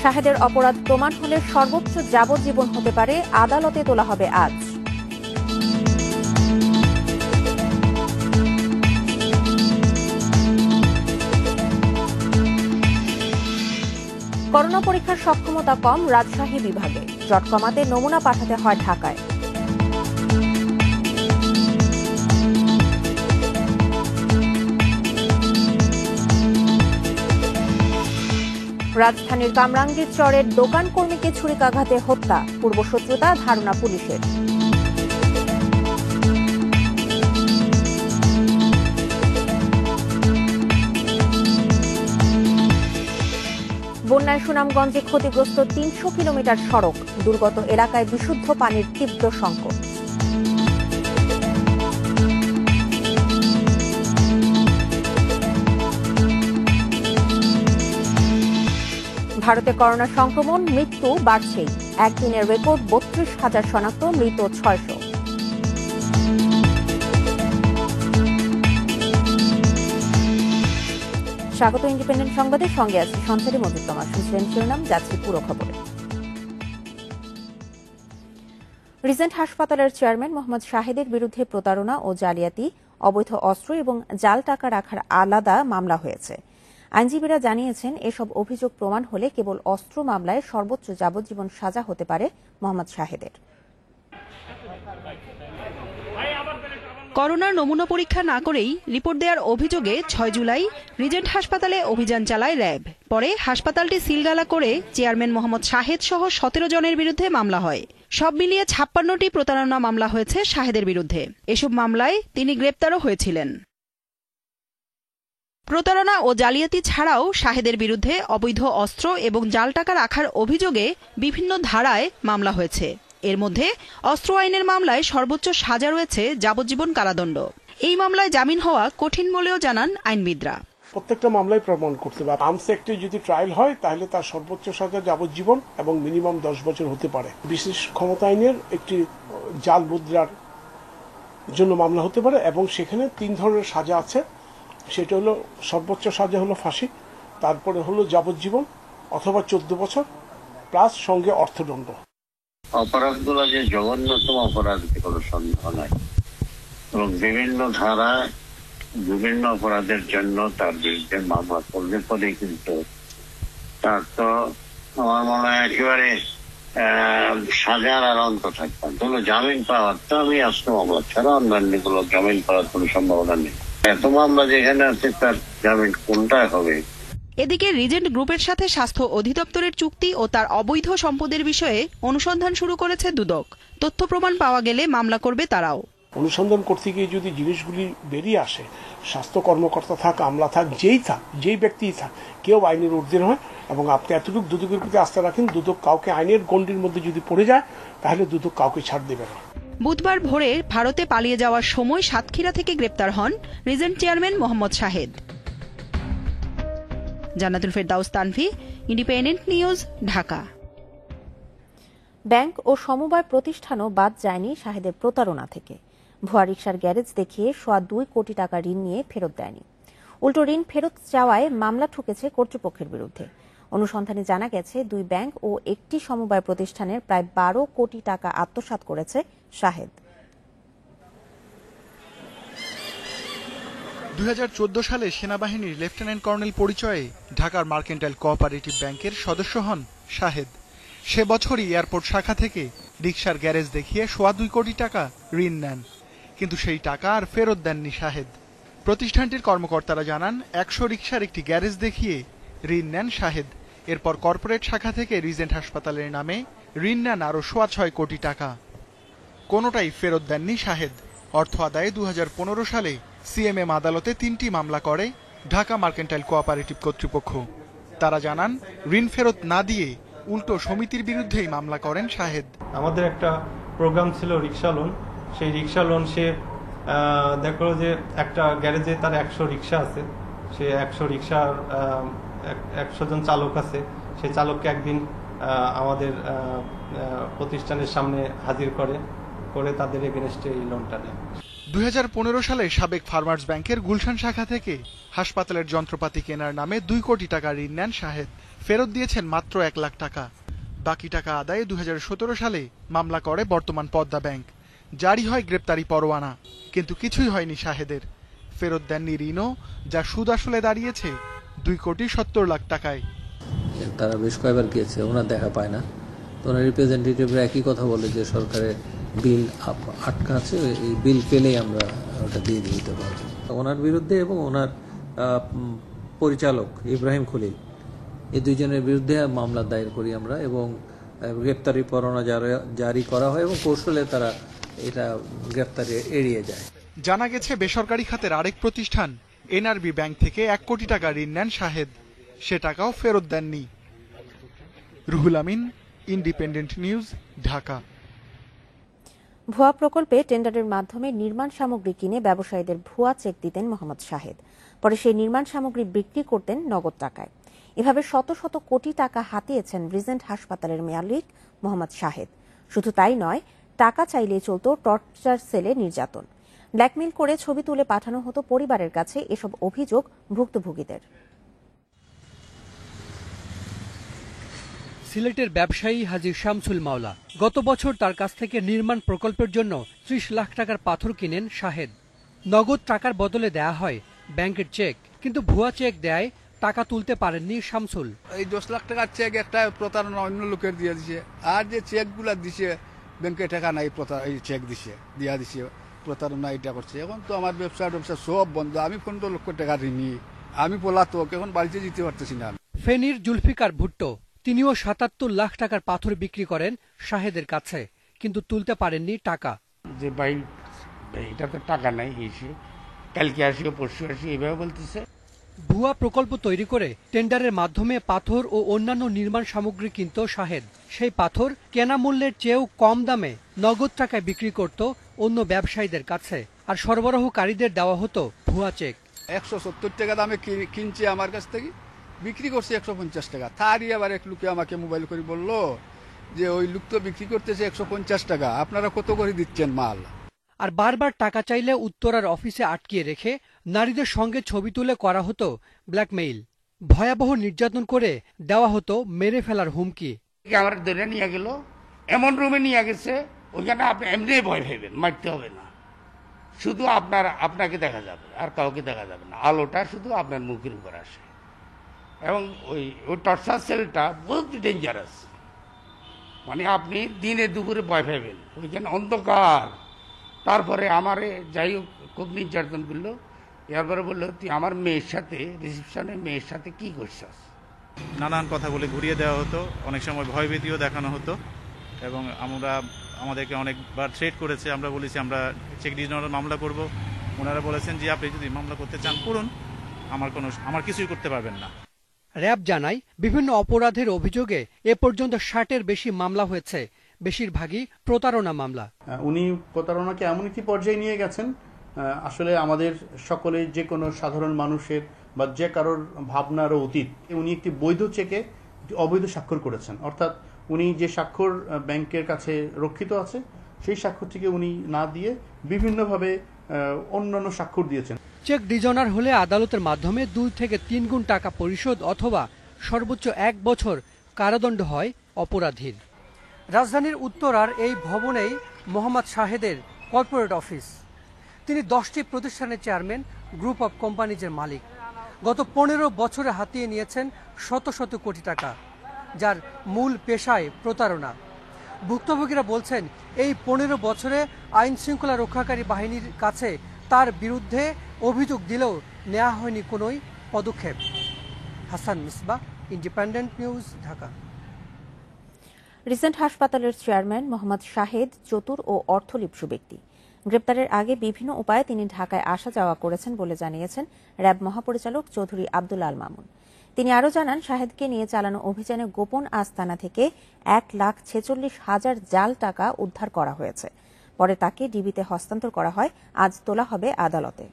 শাহেদের অপরাধ প্রমাণ হলে সর্বোচ্চ যাবজ্জীবন হতে পারে, আদালতে তোলা হবে আজ। করোনা পরীক্ষার সক্ষমতা কম রাজশাহী বিভাগে, জট কমাতে নমুনা পাঠাতে হয় ঢাকায়। রাজধানীর কামরাঙ্গীর চরের দোকান কর্মীকে ছুরিকাঘাতে হত্যা, পূর্বশত্রুতা ধারণা পুলিশের। বন্যায় সুনামগঞ্জে ক্ষতিগ্রস্ত ৩০০ কিলোমিটার সড়ক, দুর্গত এলাকায় বিশুদ্ধ পানির তীব্র সংকট। ভারতে করোনা সংক্রমণ, মৃত্যু বাড়ছেই, একদিনের রেকর্ড ৩২,০০০ শনাক্ত, মৃত ৬০০। স্বাগত ইন্ডিপেন্ডেন্ট সংবাদের সঙ্গে আছে সঞ্চারী মধুতমা। শুনছিলেন শিরোনাম, যাচ্ছি পুরো খবরে। রিজেন্ট হাসপাতালের চেয়ারম্যান মোহাম্মদ শাহেদের বিরুদ্ধে প্রতারণা ও জালিয়াতি, অবৈধ অস্ত্র এবং জাল টাকা রাখার আলাদা মামলা হয়েছে। আইনজীবীরা জানিয়েছেন, এসব অভিযোগ প্রমাণ হলে কেবল অস্ত্র মামলায় সর্বোচ্চ যাবজ্জীবন সাজা হতে পারে মোহাম্মদ শাহেদের। করোনার নমুনা পরীক্ষা না করেই রিপোর্ট দেওয়ার অভিযোগে ৬ জুলাই রিজেন্ট হাসপাতালে অভিযান চালায় র্যাব। পরে হাসপাতালটি সিলগালা করে চেয়ারম্যান মোহাম্মদ শাহেদ সহ ১৭ জনের বিরুদ্ধে মামলা হয়। সব মিলিয়ে ৫৬টি প্রতারণা মামলা হয়েছে শাহেদের বিরুদ্ধে। এসব মামলায় তিনি গ্রেপ্তারও হয়েছিলেন। প্রতারণা ও জালিয়াতি ছাড়াও শাহেদের বিরুদ্ধে অবৈধ অস্ত্র এবং জাল টাকা রাখার অভিযোগে বিভিন্ন ধারায় মামলা হয়েছে। এর মধ্যে অস্ত্র আইনের মামলায় সর্বোচ্চ সাজা রয়েছে যাবজ্জীবন কারাদণ্ড। এই মামলায় জামিন হওয়া কঠিন বলেও জানান আইনবিদরা। প্রত্যেকটা মামলায় প্রমাণ করতে হবে, আর্মস অ্যাক্টে যদি ট্রায়াল হয় তাহলে তার সর্বোচ্চ সাজা যাবজ্জীবন এবং মিনিমাম ১০ বছর হতে পারে। বিশেষ ক্ষমতা আইনের একটি জাল মুদ্রার জন্য মামলা হতে পারে এবং সেখানে ৩ ধরনের সাজা আছে। সেটা হলো সর্বোচ্চ সাজা হলো ফাঁসি, তারপরে হলো যাবজ্জীবন অথবা ১৪ বছর প্লাস সঙ্গে অর্থদণ্ড। অপরাধগুলো যে জঘন্যতম অপরাধ কোনো সন্দেহ নাই এবং বিভিন্ন ধারা বিভিন্ন অপরাধের জন্য তার বিরুদ্ধে মামলা করলে পরে কিন্তু তার তো আমার মনে হয় একেবারে সাজার আর অন্ত থাকতাম। কোনো জামিন পাওয়ার তো আমি আসলে মামলা ছাড়া অন্যান্যগুলো জামিন পাওয়ার কোনো সম্ভাবনা নেই। এত মামলা যেখানে আছে তার জামিন কোনটা হবে? এদিকে রিজেন্ট গ্রুপের সাথে স্বাস্থ্য অধিদপ্তরের চুক্তি ও তার অবৈধ সম্পদের বিষয়ে অনুসন্ধান শুরু করেছে দুদক। তথ্য প্রমাণ পাওয়া গেলে মামলা করবে তারাও। অনুসন্ধান করতে গিয়ে যদি জিনিসগুলি বেরিয়ে আসে, স্বাস্থ্য কর্মকর্তা থাক, আমলা থাক, যেই ব্যক্তিই থাক, কেউ আইনের ঊর্ধ্বে নয় এবং আপনি এতটুকু দুদকের প্রতি আস্থা রাখেন, দুদক কাউকে আইনের গণ্ডির মধ্যে যদি পড়ে যায় তাহলে দুদক কাউকে ছাড় দেবে না। বুধবার ভোরে ভারতে পালিয়ে যাওয়ার সময় সাতক্ষীরা থেকে গ্রেপ্তার হন regent chairman Mohammad Shahed. Jannatul Ferdous Tanvi, independent news, Dhaka. Bank ও সমবায় প্রতিষ্ঠানও বাদ যায়নি শাহেদের প্রতারণা থেকে। ভুয়া রিকশার গ্যারেজ দেখিয়ে ২.৫ কোটি টাকা ঋণ নিয়ে ফেরত দেয়নি। উল্টো ঋণ ফেরত চাওয়ায় মামলা ঠুকেছে কর্তৃপক্ষের বিরুদ্ধে। অনুসন্ধানে জানা গেছে, ২ ব্যাংক ও একটি সমবায় প্রতিষ্ঠানের প্রায় ১২ কোটি টাকা আত্মসাৎ করেছে শাহেদ। ২০১৪ সালে সেনাবাহিনীর লেফটেন্যান্ট কর্নেল পরিচয়ে ঢাকার মার্কেন্টাইল কোঅপারেটিভ ব্যাংকের সদস্য হন শাহেদ। সে বছরই এয়ারপোর্ট শাখা থেকে রিকশার গ্যারেজ দেখিয়ে ২.৫ কোটি টাকা ঋণ নেন, কিন্তু সেই টাকা আর ফেরত দেননি শাহেদ। প্রতিষ্ঠানটির কর্মকর্তারা জানান, ১০০ রিকশার একটি গ্যারেজ দেখিয়ে ঋণ নেন শাহেদ। এরপর কর্পোরেট শাখা থেকে রিজেন্ট হাসপাতালের নামে ঋণ নেন আরও ৬.৫ কোটি টাকা। কোনোটাই ফেরত দেননি শাহেদ। অর্থ আদায়ে ২০১৫ সালে সিএমএম আদালতে ৩টি মামলা করে ঢাকা মার্কেন্টাইল কোঅপারেটিভ কর্তৃপক্ষ। তারা জানান, ঋণ ফেরত না দিয়ে উল্টো সমিতির বিরুদ্ধেই মামলা করেন শাহেদ। আমাদের একটা প্রোগ্রাম ছিল রিকশা লোন, সেই রিকশা লোন সে দেখলো যে একটা গ্যারেজে তার ১০০ রিকশা আছে, সে ১০০ রিকশার ১০০ জন চালক আছে, সেই চালককে একদিন আমাদের প্রতিষ্ঠানের সামনে হাজির করে তাদের এগেনস্টে এই লোনটা নেয়। 2015 সালে সাবেক ফার্মার্স ব্যাংকের গুলশান শাখা থেকে হাসপাতালের যন্ত্রপাতি কেনার নামে 2 কোটি টাকা ঋণ নেন শাহেদ। ফেরত দিয়েছেন মাত্র 1 লাখ টাকা। বাকি টাকা আদায়ে 2017 সালে মামলা করে বর্তমান পদ্মা ব্যাংক। জারি হয় গ্রেপ্তারি পরোয়ানা, কিন্তু কিছুই হয়নি শাহেদের। ফেরত দেননি ঋণও, যা সুদ আসলে দাঁড়িয়েছে 2 কোটি 70 লাখ টাকায়। তারা বেশ কয়েকবার গিয়েছে, ওনার দেখা পায় না। তো ওনার রিপ্রেজেন্টেটিভরা একই কথা বলে যে সরকারের বিল আটকা আছে, এই বিল পেলেই আমরা ওটা দিয়ে দিতে পারবো। ওনার বিরুদ্ধে এবং ওনার পরিচালক ইব্রাহিম খলিল, এই দুইজনের বিরুদ্ধে মামলা দায়ের করি আমরা এবং গ্রেপ্তারি পরোয়ানা জারি করা হয় এবং কৌশলে তারা এটা গ্রেপ্তারি এড়িয়ে যায়। জানা গেছে বেসরকারি খাতের আরেক প্রতিষ্ঠান এনআরবি ব্যাংক থেকে 1 কোটি টাকা ঋণ নেন শাহেদ। সে টাকাও ফেরত দেননি। Ruhul Amin, independent news, Dhaka. ভুয়া প্রকল্পে টেন্ডারের মাধ্যমে নির্মাণ সামগ্রী কিনে ব্যবসায়ীদের ভুয়া চেক দিতেন মোহাম্মদ শাহেদ। পরে সেই নির্মাণ সামগ্রী বিক্রি করতেন নগদ টাকায়। এভাবে শত শত কোটি টাকা হাতিয়েছেন রিজেন্ট হাসপাতালের মালিক মোহাম্মদ শাহেদ। শুধু তাই নয়, টাকা চাইলেই চলত টর্চার সেলে নির্যাতন। ব্ল্যাকমেইল করে ছবি তুলে পাঠানো হতো পরিবারের কাছে। এসব অভিযোগ ভুক্তভোগীদের। সিলেটের ব্যবসায়ী হাজী শামসুল মাওলা গত বছর তার কাছ থেকে নির্মাণ প্রকল্পের জন্য 30 লাখ টাকার পাথর কিনেন শাহেদ। নগদ টাকার বদলে দেয়া হয় ব্যাংকের চেক, কিন্তু ভুয়া চেক দেয় টাকা তুলতে পারেননি শামসুল। এই 10 লাখ টাকার চেক একটা প্রতারণা অন্য লোকের দিয়ে দিছে, আর যে চেকগুলা দিছে ব্যাংকে টাকা নাই, এই চেক দিছে দিয়া দিছে, প্রতারণা এটা করছে। এখন তো আমার ব্যবসা সব বন্ধ। আমি 15 লক্ষ টাকা ঋণী, আমি পলাতক, এখন বাড়িতে যেতে পারতেছি না। ফেনীর জুলফিকার ভুট্টো, তিনিও 77 লাখ টাকার পাথর বিক্রি করেন শাহেদের কাছে, কিন্তু তুলতে পারেননি টাকা। যে ভাই এটা তো টাকা নাই, এসে কালকে আসিও পরশু আসি এইভাবে বলতেছে। ভুয়া প্রকল্প তৈরি করে টেন্ডারের মাধ্যমে পাথর ও অন্যান্য নির্মাণ সামগ্রী কিনত শাহেদ। সেই পাথর কেনা মূল্যের চেয়েও কম দামে নগদ টাকায় বিক্রি করত অন্য ব্যবসায়ীদের কাছে, আর সরবরাহকারীদের দেওয়া হতো ভুয়া চেক। 170 টাকা দামে কিনছে আমার কাছ থেকে, বিক্রি করছে 150 টাকা। তারই আবার এক লোকে আমাকে মোবাইল করে বলল যে ওই লোক তো বিক্রি করতেছে 150 টাকা, আপনারা কত করে দিচ্ছেন মাল। আর বারবার টাকা চাইলে উত্তরার অফিসে আটকিয়ে রেখে নারীদের সঙ্গে ছবি তুলে করা হতো ব্ল্যাকমেইল। ভয়াবহ নির্যাতন করে দেওয়া হতো মেরে ফেলার হুমকি। আমার ধরে নিয়ে গেল, এমন রুমে নিয়ে গেছে, ওইখানে আপনি এমনি ভয় পাইবেন, মারতে হবে না, শুধু আপনাকে দেখা যাবে, আর কাউকে দেখা যাবে না। আলোটা শুধু আপনার মুখের উপর আসে। এবং ওই টর্চার সেলটা বহুত ডেঞ্জারাস, মানে আপনি দিনে দুপুরে ভয় পাইবেন, ওইখানে অন্ধকার। তারপরে আমারে যাই হোক খুব নির্যাতন করলো। এরপরে বললো, তুই আমার মেয়ের সাথে রিসেপশনে মেয়ের সাথে কি করছিস। নানান কথা বলে ঘুরিয়ে দেওয়া হতো, অনেক সময় ভয়ভীতিও দেখানো হতো এবং আমাদেরকে অনেকবার থ্রেট করেছে। আমরা বলেছি আমরা চেক ডিজনাল মামলা করব। ওনারা বলেছেন যে আপনি যদি মামলা করতে চান করুন, আমার কিছুই করতে পারবেন না। র‍্যাব জানায় বিভিন্ন অপরাধের অভিযোগে এ পর্যন্ত 60-এর বেশি মামলা হয়েছে, বেশিরভাগই প্রতারণা মামলা। উনি প্রতারণাকে এমন একটি পর্যায়ে নিয়ে গেছেন, আসলে আমাদের সকলের যে কোনো সাধারণ মানুষের বা যে কারোর ভাবনারও অতীত। উনি একটি বৈধ চেকে অবৈধ স্বাক্ষর করেছেন, অর্থাৎ উনি যে স্বাক্ষর ব্যাংকের কাছে রক্ষিত আছে সেই স্বাক্ষরটিকে উনি না দিয়ে বিভিন্নভাবে অন্যান্য স্বাক্ষর দিয়েছেন। চেক ডিজনার হলে আদালতের মাধ্যমে 2 থেকে 3 গুণ টাকা পরিশোধ অথবা সর্বোচ্চ 1 বছর কারাদণ্ড হয় অপরাধীর। রাজধানীর উত্তরার এই ভবনেই মোহাম্মদ শাহেদের কর্পোরেট অফিস। তিনি 10টি প্রতিষ্ঠানের চেয়ারম্যান, গ্রুপ অব কোম্পানিজের মালিক। গত 15 বছরে হাতিয়ে নিয়েছেন শত শত কোটি টাকা, যার মূল পেশায় প্রতারণা। ভুক্তভোগীরা বলছেন, এই 15 বছরে আইন শৃঙ্খলা রক্ষাকারী বাহিনীর কাছে তার বিরুদ্ধে অভিযোগ দিলেও নেওয়া হয়নি কোনোই পদক্ষেপ। Hasan Misbah, independent news, Dhaka. Regent হাসপাতালের চেয়ারম্যান মোহাম্মদ শাহেদ চতুর ও অর্থলিপ্সু ব্যক্তি। গ্রেপ্তারের আগে বিভিন্ন উপায়ে তিনি ঢাকায় আসা যাওয়া করেছেন বলে জানিয়েছেন র‍্যাব মহাপরিচালক চৌধুরী আব্দুল আল মামুন। তিনি আরও জানান, শাহেদকে নিয়ে চালানো অভিযানে গোপন আস্তানা থেকে 1,46,000 জাল টাকা উদ্ধার করা হয়েছে। পরে তাকে ডিবিতে হস্তান্তর করা হয়। আজ তোলা হবে আদালতে।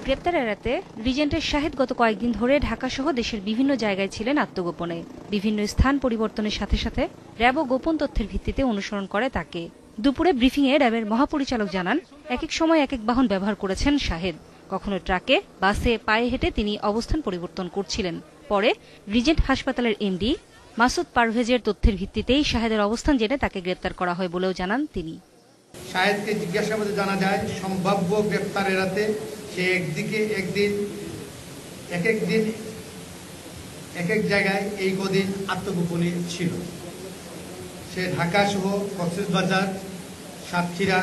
গ্রেপ্তার এড়াতে রিজেন্টের শাহেদ গত কয়েকদিন ধরে ঢাকাসহ দেশের বিভিন্ন জায়গায় ছিলেন আত্মগোপনে। বিভিন্ন স্থান পরিবর্তনের সাথে সাথে র্যাবও গোপন তথ্যের ভিত্তিতে অনুসরণ করে তাকে। দুপুরে ব্রিফিংয়ে র্যাবের মহাপরিচালক জানান, এক এক সময় এক এক বাহন ব্যবহার করেছেন শাহেদ। কখনো ট্রাকে, বাসে, পায়ে হেঁটে তিনি অবস্থান পরিবর্তন করছিলেন। পরে রিজেন্ট হাসপাতালের এমডি মাসুদ পারভেজের তথ্যের ভিত্তিতেই শাহেদের অবস্থান জেনে তাকে গ্রেপ্তার করা হয় বলেও জানান তিনি। শাহেদকে জিজ্ঞাসাবাদে জানা যায়, সম্ভাব্য গ্রেপ্তার এড়াতে সে এক এক জায়গায় এই কদিন আত্মগোপনে ছিল। সে ঢাকা সহ কক্সবাজার, সাতক্ষীরা,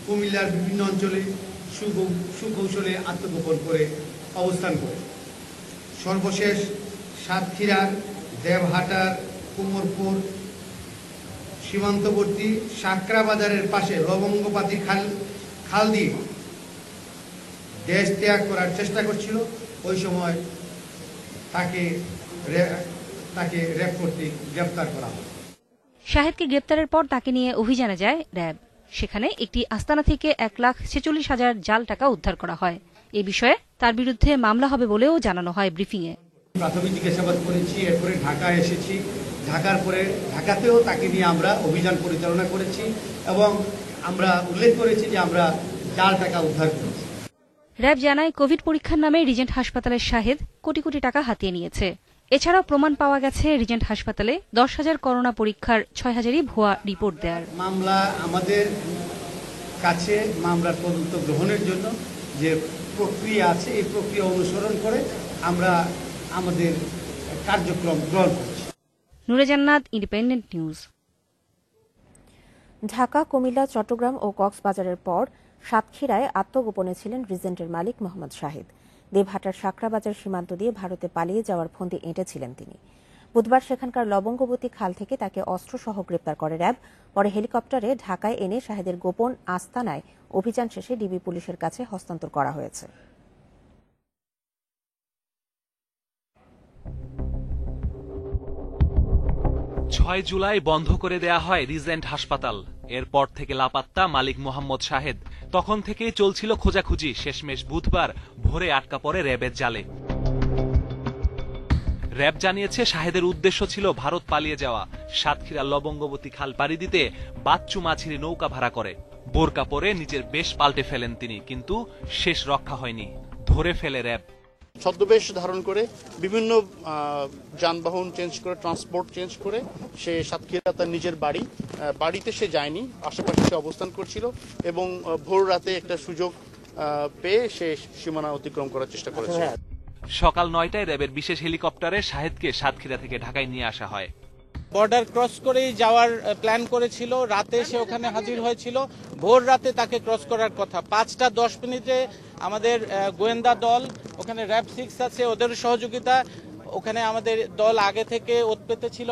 কুমিল্লার বিভিন্ন অঞ্চলে সুকৌশলে আত্মগোপন করে অবস্থান করে। সর্বশেষ সাতক্ষীরার দেবহাটার কুমোরপুর সীমান্তবর্তী সাকরা বাজারের পাশে লবঙ্গপাতি খাল দিয়ে দেশ ত্যাগ করার চেষ্টা করছিল। ওই সময় তাকে র্যাব কর্তৃক গ্রেপ্তার করা হয়। শাহেদকে গ্রেপ্তারের পর তাকে নিয়ে অভিযানে যায় র্যাব। সেখানে একটি আস্তানা থেকে 1,46,000 জাল টাকা উদ্ধার করা হয়। এ বিষয়ে তার বিরুদ্ধে মামলা হবে বলেও জানানো হয় ব্রিফিংয়ে। প্রাথমিক জিজ্ঞাসাবাদ করেছি, এরপরে ঢাকায় এসেছি। ঢাকার পরে ঢাকাতেও তাকে নিয়ে আমরা অভিযান পরিচালনা করেছি এবং আমরা উল্লেখ করেছি যে আমরা জাল টাকা উদ্ধার করেছি। র্যাব জানায়, কোভিড পরীক্ষার নামে রিজেন্ট হাসপাতালের শাহেদ কোটি কোটি টাকা হাতিয়ে নিয়েছে। এছাড়াও প্রমাণ পাওয়া গেছে রিজেন্ট হাসপাতালে 10,000 করোনা পরীক্ষার 6,000ই ভুয়া রিপোর্ট দেওয়ার। মামলা আমাদের কাছে মামলার তদন্ত গ্রহণের জন্য যে প্রক্রিয়া আছে, এই প্রক্রিয়া অনুসরণ করে আমরা আমাদের কার্যক্রম গ্রহণ করছি। নূরে জান্নাত, ইন্ডিপেন্ডেন্ট নিউজ। ঢাকা, কুমিল্লা, চট্টগ্রাম ও কক্সবাজারের পর সাতক্ষীরায় আত্মগোপনে ছিলেন রিজেন্টের মালিক মোহাম্মদ শাহেদ। দেবহাটার সাকরাবাজার সীমান্ত দিয়ে ভারতে পালিয়ে যাওয়ার ফন্দি এঁটেছিলেন তিনি। বুধবার সেখানকার লবঙ্গবতী খাল থেকে তাকে অস্ত্রসহ গ্রেপ্তার করে র্যাব। পরে হেলিকপ্টারে ঢাকায় এনে শাহেদের গোপন আস্তানায় অভিযান শেষে ডিবি পুলিশের কাছে হস্তান্তর করা হয়েছে। 6 জুলাই বন্ধ করে দেয়া হয় রিজেন্ট হাসপাতাল। এরপর থেকে লাপাত্তা মালিক মোহাম্মদ শাহেদ। তখন থেকেই চলছিল খোঁজাখুঁজি। শেষমেশ বুধবার ভোরে আটকা পড়ে র্যাবের জালে। র্যাব জানিয়েছে, শাহেদের উদ্দেশ্য ছিল ভারত পালিয়ে যাওয়া। সাতক্ষীরা লবঙ্গবতী খাল পাড়ি দিতে বাচ্চু মাঝিরি নৌকা ভাড়া করে। বোরকা পরে নিজের বেশ পাল্টে ফেলেন তিনি, কিন্তু শেষ রক্ষা হয়নি। ধরে ফেলে র্যাব। ছদ্মবেশ ধারণ করে বিভিন্ন যানবাহন চেঞ্জ করে, ট্রান্সপোর্ট চেঞ্জ করে সে সাতক্ষীরা তার নিজের বাড়িতে সে যায়নি, আশেপাশে সে অবস্থান করছিল এবং ভোর রাতে একটা সুযোগ পেয়ে সে সীমানা অতিক্রম করার চেষ্টা করেছে। সকাল 9টায় র্যাবের বিশেষ হেলিকপ্টারে শাহেদকে সাতক্ষীরা থেকে ঢাকায় নিয়ে আসা হয়। বর্ডার ক্রস করেই যাওয়ার প্ল্যান করেছিল। রাতে সে ওখানে হাজির হয়েছিল। ভোর রাতে তাকে ক্রস করার কথা। 5:10 আমাদের গোয়েন্দা দল, ওখানে র্যাব 6 আছে, ওদের সহযোগিতা, ওখানে আমাদের দল আগে থেকে ওতপেতে ছিল।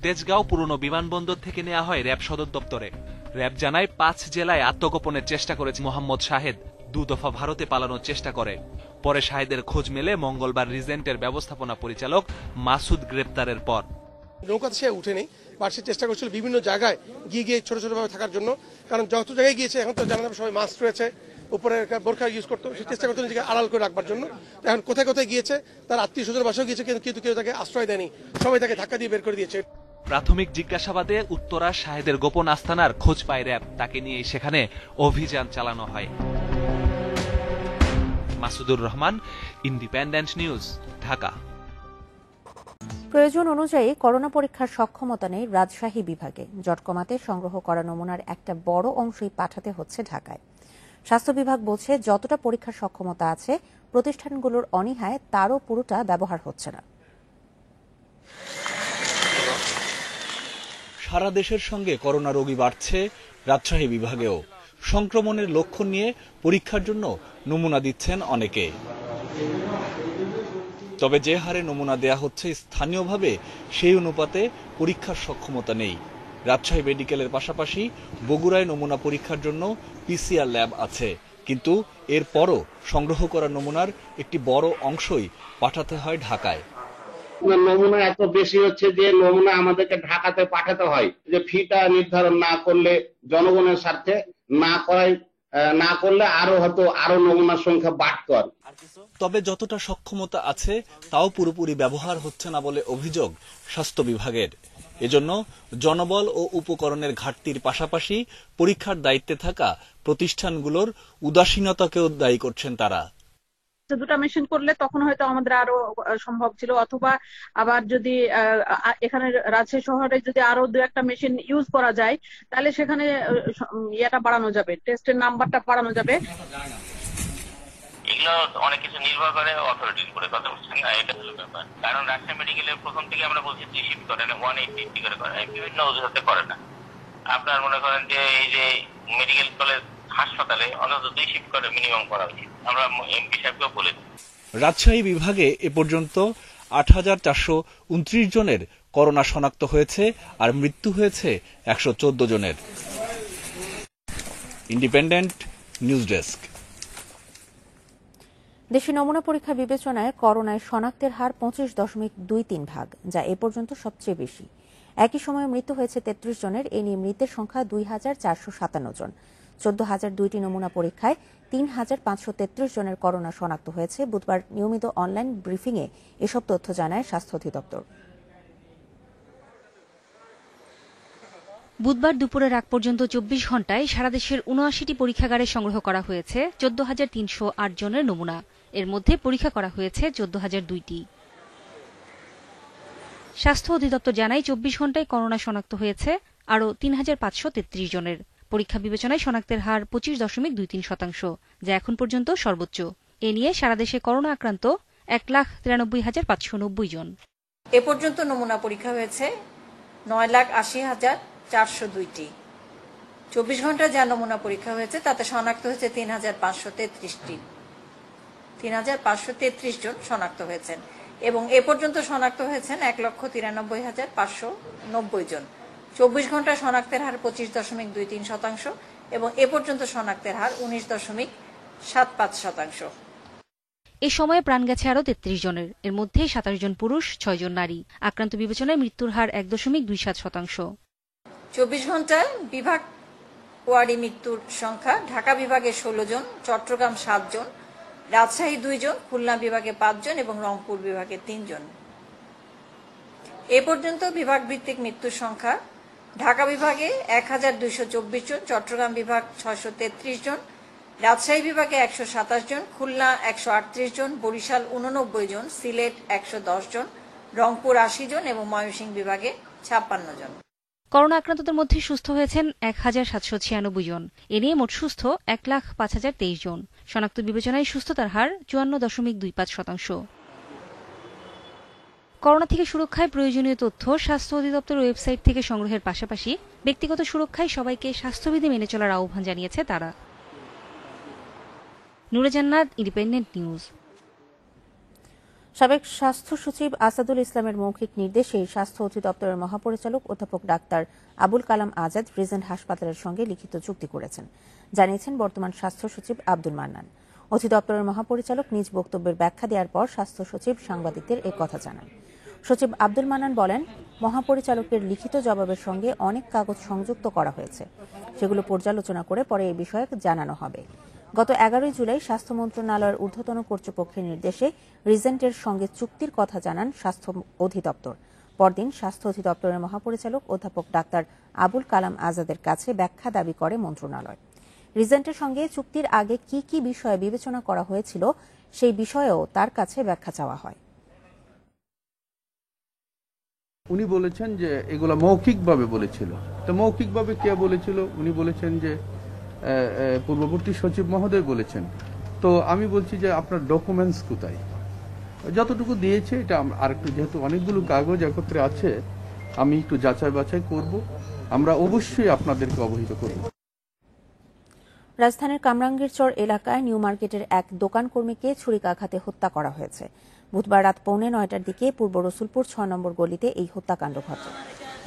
তেজগাঁও পুরনো বিমানবন্দর থেকে নেওয়া হয় র্যাব সদর দপ্তরে। র্যাব জানায়, 5 জেলায় আত্মগোপনের চেষ্টা করেছে মোহাম্মদ শাহেদ। 2 দফা ভারতে পালানোর চেষ্টা করে। পরে শাহেদের খোঁজ মেলে মঙ্গলবার রিজেন্টের ব্যবস্থাপনা পরিচালক মাসুদ গ্রেপ্তারের পর। নৌকাতে সে উঠেনি, বা সে চেষ্টা করছিল বিভিন্ন জায়গায় গিয়ে ছোট ছোটভাবে থাকার জন্য। কারণ যত জায়গায় গিয়েছে, এখন তো জানা যাবে সবাই মাস্ক রয়েছে, উপরে বোরখা ইউজ করতো, সে চেষ্টা করতো নিজেকে আড়াল করে রাখবার জন্য। এখন কোথায় কোথায় গিয়েছে, তার আত্মীয় স্বজন বাসাও গিয়েছে, কিন্তু কেউ তাকে আশ্রয় দেয়নি, সবাই তাকে ধাক্কা দিয়ে বের করে দিয়েছে। প্রাথমিক জিজ্ঞাসাবাদে উত্তরা শাহেদের গোপন আস্তানার খোঁজ পায় র্যাব। তাকে নিয়ে সেখানে অভিযান চালানো হয়। Masudur Rahman, independent news, Dhaka. প্রয়োজন অনুযায়ী করোনা পরীক্ষার সক্ষমতা নেই রাজশাহী বিভাগে। জট কমাতে সংগ্রহ করা নমুনার একটা বড় অংশই পাঠাতে হচ্ছে ঢাকায়। স্বাস্থ্য বিভাগ বলছে, যতটা পরীক্ষার সক্ষমতা আছে প্রতিষ্ঠানগুলোর অনীহায় তারও পুরোটা ব্যবহার হচ্ছে না। সারা দেশের সঙ্গে করোনা রোগী বাড়ছে রাজশাহী বিভাগেও। সংক্রমণের লক্ষণ নিয়ে পরীক্ষার জন্য নমুনা দিচ্ছেন অনেকে। তবে যে হারে নমুনা দেয়া হচ্ছে স্থানীয়ভাবে, সেই অনুপাতে পরীক্ষার সক্ষমতা নেই। রাজশাহী মেডিকেলের পাশাপাশি বগুড়ায় নমুনা পরীক্ষার জন্য পিসিআর ল্যাব আছে, কিন্তু এরপরও সংগ্রহ করা নমুনার একটি বড় অংশই পাঠাতে হয় ঢাকায়। নমুনা এত বেশি হচ্ছে যে নমুনা আমাদেরকে ঢাকাতে পাঠাতে হয়। যে ফিটা নির্ধারণ না করলে জনগণের স্বার্থে না করাই না করলে আরো নমুনার সংখ্যা বাড়তো আর। তবে যতটা সক্ষমতা আছে তাও পুরোপুরি ব্যবহার হচ্ছে না বলে অভিযোগ স্বাস্থ্য বিভাগের। এজন্য জনবল ও উপকরণের ঘাটতির পাশাপাশি পরীক্ষার দায়িত্বে থাকা প্রতিষ্ঠানগুলোর উদাসীনতাকেও দায়ী করছেন তারা। দুটা মেশিন করলে তখন হয়তো আমাদের আরো সম্ভব ছিল, অথবা আবার যদি এখানে রাজশাহী শহরে যদি আরো 2-1টা মেশিন ইউজ করা যায় তাহলে সেখানে ইয়েটা বাড়ানো যাবে, টেস্টের নাম্বারটা বাড়ানো যাবে। এগুলো অনেক কিছু নির্ভর করে অথরিটির উপরে, কথা বলছেন না, এটা হলো ব্যাপার। কারণ রাজশাহী মেডিকেলে প্রথম থেকে আমরা বলছি 2 শিফট করে না, 180 করে করে, বিভিন্ন অজুহাতে করে না। আপনার মনে করেন যে এই যে মেডিকেল কলেজ হাসপাতালে অন্তত 2 শিফট করে মিনিমাম করা উচিত, আমরা এমপি সাহেবকেও বলেছি। রাজশাহী বিভাগে এ পর্যন্ত ৮,৪29 জনের করোনা শনাক্ত হয়েছে আর মৃত্যু হয়েছে 114 জনের। Independent news desk. দেশে নমুনা পরীক্ষা বিবেচনায় করোনায় শনাক্তের হার 25.23%, যা এ পর্যন্ত সবচেয়ে বেশি। একই সময়ে মৃত্যু হয়েছে 33 জনের। এ নিয়ে মৃতের সংখ্যা 2,457 জন। 14,002টি নমুনা পরীক্ষায় 3,533 জনের করোনা শনাক্ত হয়েছে। বুধবার নিয়মিত অনলাইন ব্রিফিংয়ে এসব তথ্য জানায় স্বাস্থ্য অধিদপ্তর। বুধবার দুপুরের আগ পর্যন্ত 24 ঘণ্টায় সারা দেশের 79টি পরীক্ষাগারে সংগ্রহ করা হয়েছে 14,308 জনের নমুনা। এর মধ্যে পরীক্ষা করা হয়েছে 14,002টি। স্বাস্থ্য অধিদপ্তর জানায় 24 ঘণ্টায় করোনা শনাক্ত হয়েছে আরও 3,533 জনের। পরীক্ষা বিবেচনায় শনাক্তের হার 25.23%, যা এখন পর্যন্ত সর্বোচ্চ। এ নিয়ে সারা দেশে করোনা আক্রান্ত 1,93,590 জন। এ পর্যন্ত নমুনা পরীক্ষা হয়েছে 9,80,402টি। 24 ঘন্টায় যা নমুনা পরীক্ষা হয়েছে তাতে শনাক্ত হয়েছে 3,533 জন শনাক্ত হয়েছেন এবং এ পর্যন্ত শনাক্ত হয়েছেন 1,93,590 জন। 24 ঘন্টায় শনাক্তের হার 25.23% এবং এ পর্যন্ত শনাক্তের হার 19.75%। এ সময়ে প্রাণ গেছে আরও 33 জনের। এর মধ্যে 27 জন পুরুষ, 6 জন নারী। আক্রান্ত বিবেচনায় মৃত্যুর হার 1.27%। 24 ঘন্টায় বিভাগ ওয়ার্ডে মৃত্যুর সংখ্যা: ঢাকা বিভাগে 16 জন, চট্টগ্রাম 7 জন, রাজশাহী 2 জন, খুলনা বিভাগে 5 জন এবং রংপুর বিভাগে 3 জন। এ পর্যন্ত বিভাগ ভিত্তিক মৃত্যুর সংখ্যা: ঢাকা বিভাগে 1,224 জন, চট্টগ্রাম বিভাগ 633 জন, রাজশাহী বিভাগে 127 জন, খুলনা 138 জন, বরিশাল 89 জন, সিলেট 110 জন, রংপুর 80 জন এবং ময়মনসিংহ বিভাগে 56 জন। করোনা আক্রান্তদের মধ্যে সুস্থ হয়েছেন 1,796 জন। এ নিয়ে মোট সুস্থ 1,05,023 জন। শনাক্ত বিবেচনায় সুস্থতার হার 54.25%। করোনা থেকে সুরক্ষায় প্রয়োজনীয় তথ্য স্বাস্থ্য অধিদপ্তর ওয়েবসাইট থেকে সংগ্রহের পাশাপাশি ব্যক্তিগত সুরক্ষায় সবাইকে স্বাস্থ্যবিধি মেনে চলার আহ্বান জানিয়েছে তারা। নূরে জান্নাত, ইন্ডিপেন্ডেন্ট নিউজ। সাবেক স্বাস্থ্য সচিব আসাদুল ইসলামের মৌখিক নির্দেশে স্বাস্থ্য অধিদপ্তরের মহাপরিচালক অধ্যাপক ডাক্তার আবুল কালাম আজাদ রিজেন্ট হাসপাতালের সঙ্গে লিখিত চুক্তি করেছেন, জানিয়েছেন বর্তমান স্বাস্থ্য সচিব আব্দুল মান্নান। অধিদপ্তরের মহাপরিচালক নিজ বক্তব্যের ব্যাখ্যা দেওয়ার পর স্বাস্থ্য সচিব সাংবাদিকদের এ কথা জানান। সচিব আব্দুল মান্নান বলেন, মহাপরিচালকের লিখিত জবাবের সঙ্গে অনেক কাগজ সংযুক্ত করা হয়েছে, সেগুলো পর্যালোচনা করে পরে এ বিষয়ে জানানো হবে। গত 11 জুলাই স্বাস্থ্য মন্ত্রণালয়ের ঊর্ধ্বতন কর্তৃপক্ষের নির্দেশে রিজেন্টের সঙ্গে চুক্তির কথা জানান স্বাস্থ্য অধিদপ্তর। পরদিন স্বাস্থ্য অধিদপ্তরের মহাপরিচালক অধ্যাপক ডাক্তার আবুল কালাম আজাদের কাছে ব্যাখ্যা দাবি করে মন্ত্রণালয়। রিজেন্টের সঙ্গে চুক্তির আগে কি কি বিষয়ে বিবেচনা করা হয়েছিল সেই বিষয়েও তার কাছে ব্যাখ্যা চাওয়া হয়। উনি বলেছেন যে এগুলো মৌখিকভাবে বলেছিল। তো মৌখিকভাবে কে বলেছিল? উনি বলেছেন যে পূর্ববর্তী সচিব মহোদয় বলেছেন। তো আমি বলছি যে আপনার ডকুমেন্টস কোথায়? যতটুকু দিয়েছে এটা আরেকটু, যেহেতু অনেকগুলো কাগজ একত্রে আছে, আমি একটু যাচাই বাছাই করব, আমরা অবশ্যই আপনাদেরকে অবহিত করব। রাজধানীর কামরাঙ্গীরচর এলাকায় নিউ মার্কেটের এক দোকান কর্মীকে ছুরিকাঘাতে হত্যা করা হয়েছে। বুধবার রাত 8:45টার দিকে পূর্ব রসুলপুর 6 নম্বর গলিতে এই হত্যাকাণ্ড ঘটে।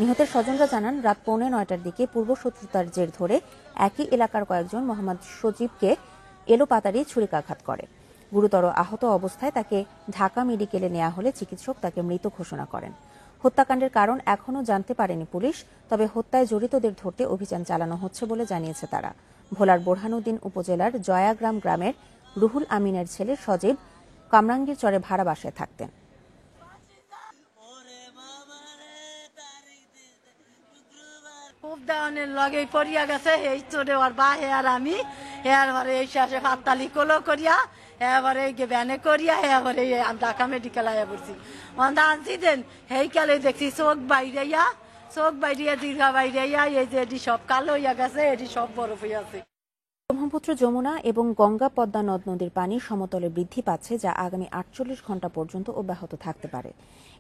নিহতের স্বজনরা জানান, রাত 8:45টার দিকে পূর্বশত্রুতার জের ধরে একই এলাকার কয়েকজন মোহাম্মদ সজীবকে এলোপাতাড়ি ছুরিকাঘাত করে। গুরুতর আহত অবস্থায় তাকে ঢাকা মেডিকেলে নেওয়া হলে চিকিৎসক তাকে মৃত ঘোষণা করেন। হত্যাকাণ্ডের কারণ এখনও জানতে পারেনি পুলিশ, তবে হত্যায় জড়িতদের ধরতে অভিযান চালানো হচ্ছে বলে জানিয়েছে তারা। ভোলার বোরহানুদ্দিন উপজেলার জয়াগ্রাম গ্রামের রুহুল আমিনের ছেলে সজীব কামরাঙ্গীর চরে ভাড়া বাসায় থাকতেন। খুব দাওয়ানের লগে পড়িয়া গেছে এই চোরে ওর বা হেয়ার আমি হেয়ার ঘরে এই শেষে পাতালি কোলো করিয়া এবারে ভ্যানে করিয়া এবারে ঢাকা মেডিকেল আয়া পড়ছি অন্ধা আনছি দেন হেই কালে দেখছি চোখ বাইরাইয়া দীর্ঘা বাইরাইয়া এই যে এটি সব কালো হইয়া গেছে এটি সব বরফ হইয়াছে। ব্রহ্মপুত্র, যমুনা এবং গঙ্গা পদ্মা নদ নদীর পানি সমতলে বৃদ্ধি পাচ্ছে, যা আগামী 48 ঘণ্টা পর্যন্ত অব্যাহত থাকতে পারে।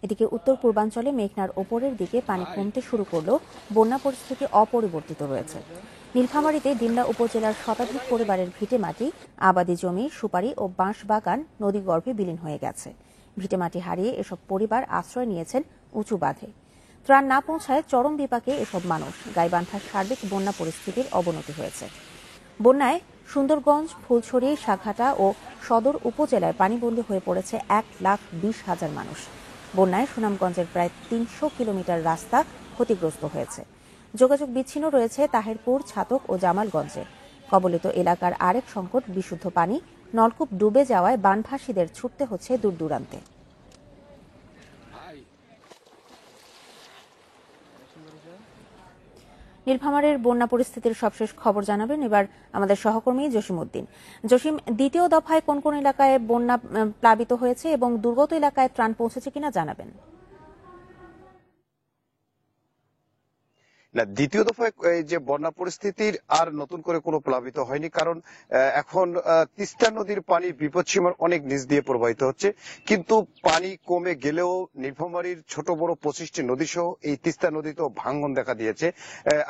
এদিকে উত্তর পূর্বাঞ্চলে মেঘনার ওপরের দিকে পানি কমতে শুরু করলেও বন্যা পরিস্থিতি অপরিবর্তিত রয়েছে। নীলফামারীতে ডিমলা উপজেলার শতাধিক পরিবারের ভিটেমাটি, আবাদি জমি, সুপারি ও বাঁশ বাগান নদীগর্ভে বিলীন হয়ে গেছে। ভিটেমাটি হারিয়ে এসব পরিবার আশ্রয় নিয়েছেন উঁচু বাঁধে। ত্রাণ না পৌঁছায় চরম বিপাকে এসব মানুষ। গাইবান্ধার সার্বিক বন্যা পরিস্থিতির অবনতি হয়েছে। বন্যায় সুন্দরগঞ্জ, ফুলছড়ি, সাঘাটা ও সদর উপজেলায় পানিবন্দী হয়ে পড়েছে 1,20,000 মানুষ। বন্যায় সুনামগঞ্জের প্রায় 300 কিলোমিটার রাস্তা ক্ষতিগ্রস্ত হয়েছে। যোগাযোগ বিচ্ছিন্ন রয়েছে তাহেরপুর, ছাতক ও জামালগঞ্জে। কবলিত এলাকার আরেক সংকট বিশুদ্ধ পানি। নলকূপ ডুবে যাওয়ায় বানভাসীদের ছুটতে হচ্ছে দূর দূরান্তে। নীলফামারীর বন্যা পরিস্থিতির সবশেষ খবর জানাবেন এবার আমাদের সহকর্মী জসিম উদ্দিন। জসিম, দ্বিতীয় দফায় কোন কোন এলাকায় বন্যা প্লাবিত হয়েছে এবং দুর্গত এলাকায় ত্রাণ পৌঁছেছে কিনা জানাবেন। না, দ্বিতীয় দফায় এই যে বন্যা পরিস্থিতির আর নতুন করে কোনো প্লাবিত হয়নি, কারণ এখন তিস্তা নদীর পানি বিপদসীমার অনেক নিচ দিয়ে প্রবাহিত হচ্ছে। কিন্তু পানি কমে গেলেও নীলফামারীর ছোট বড় 25টি নদী সহ এই তিস্তা নদীতেও ভাঙন দেখা দিয়েছে।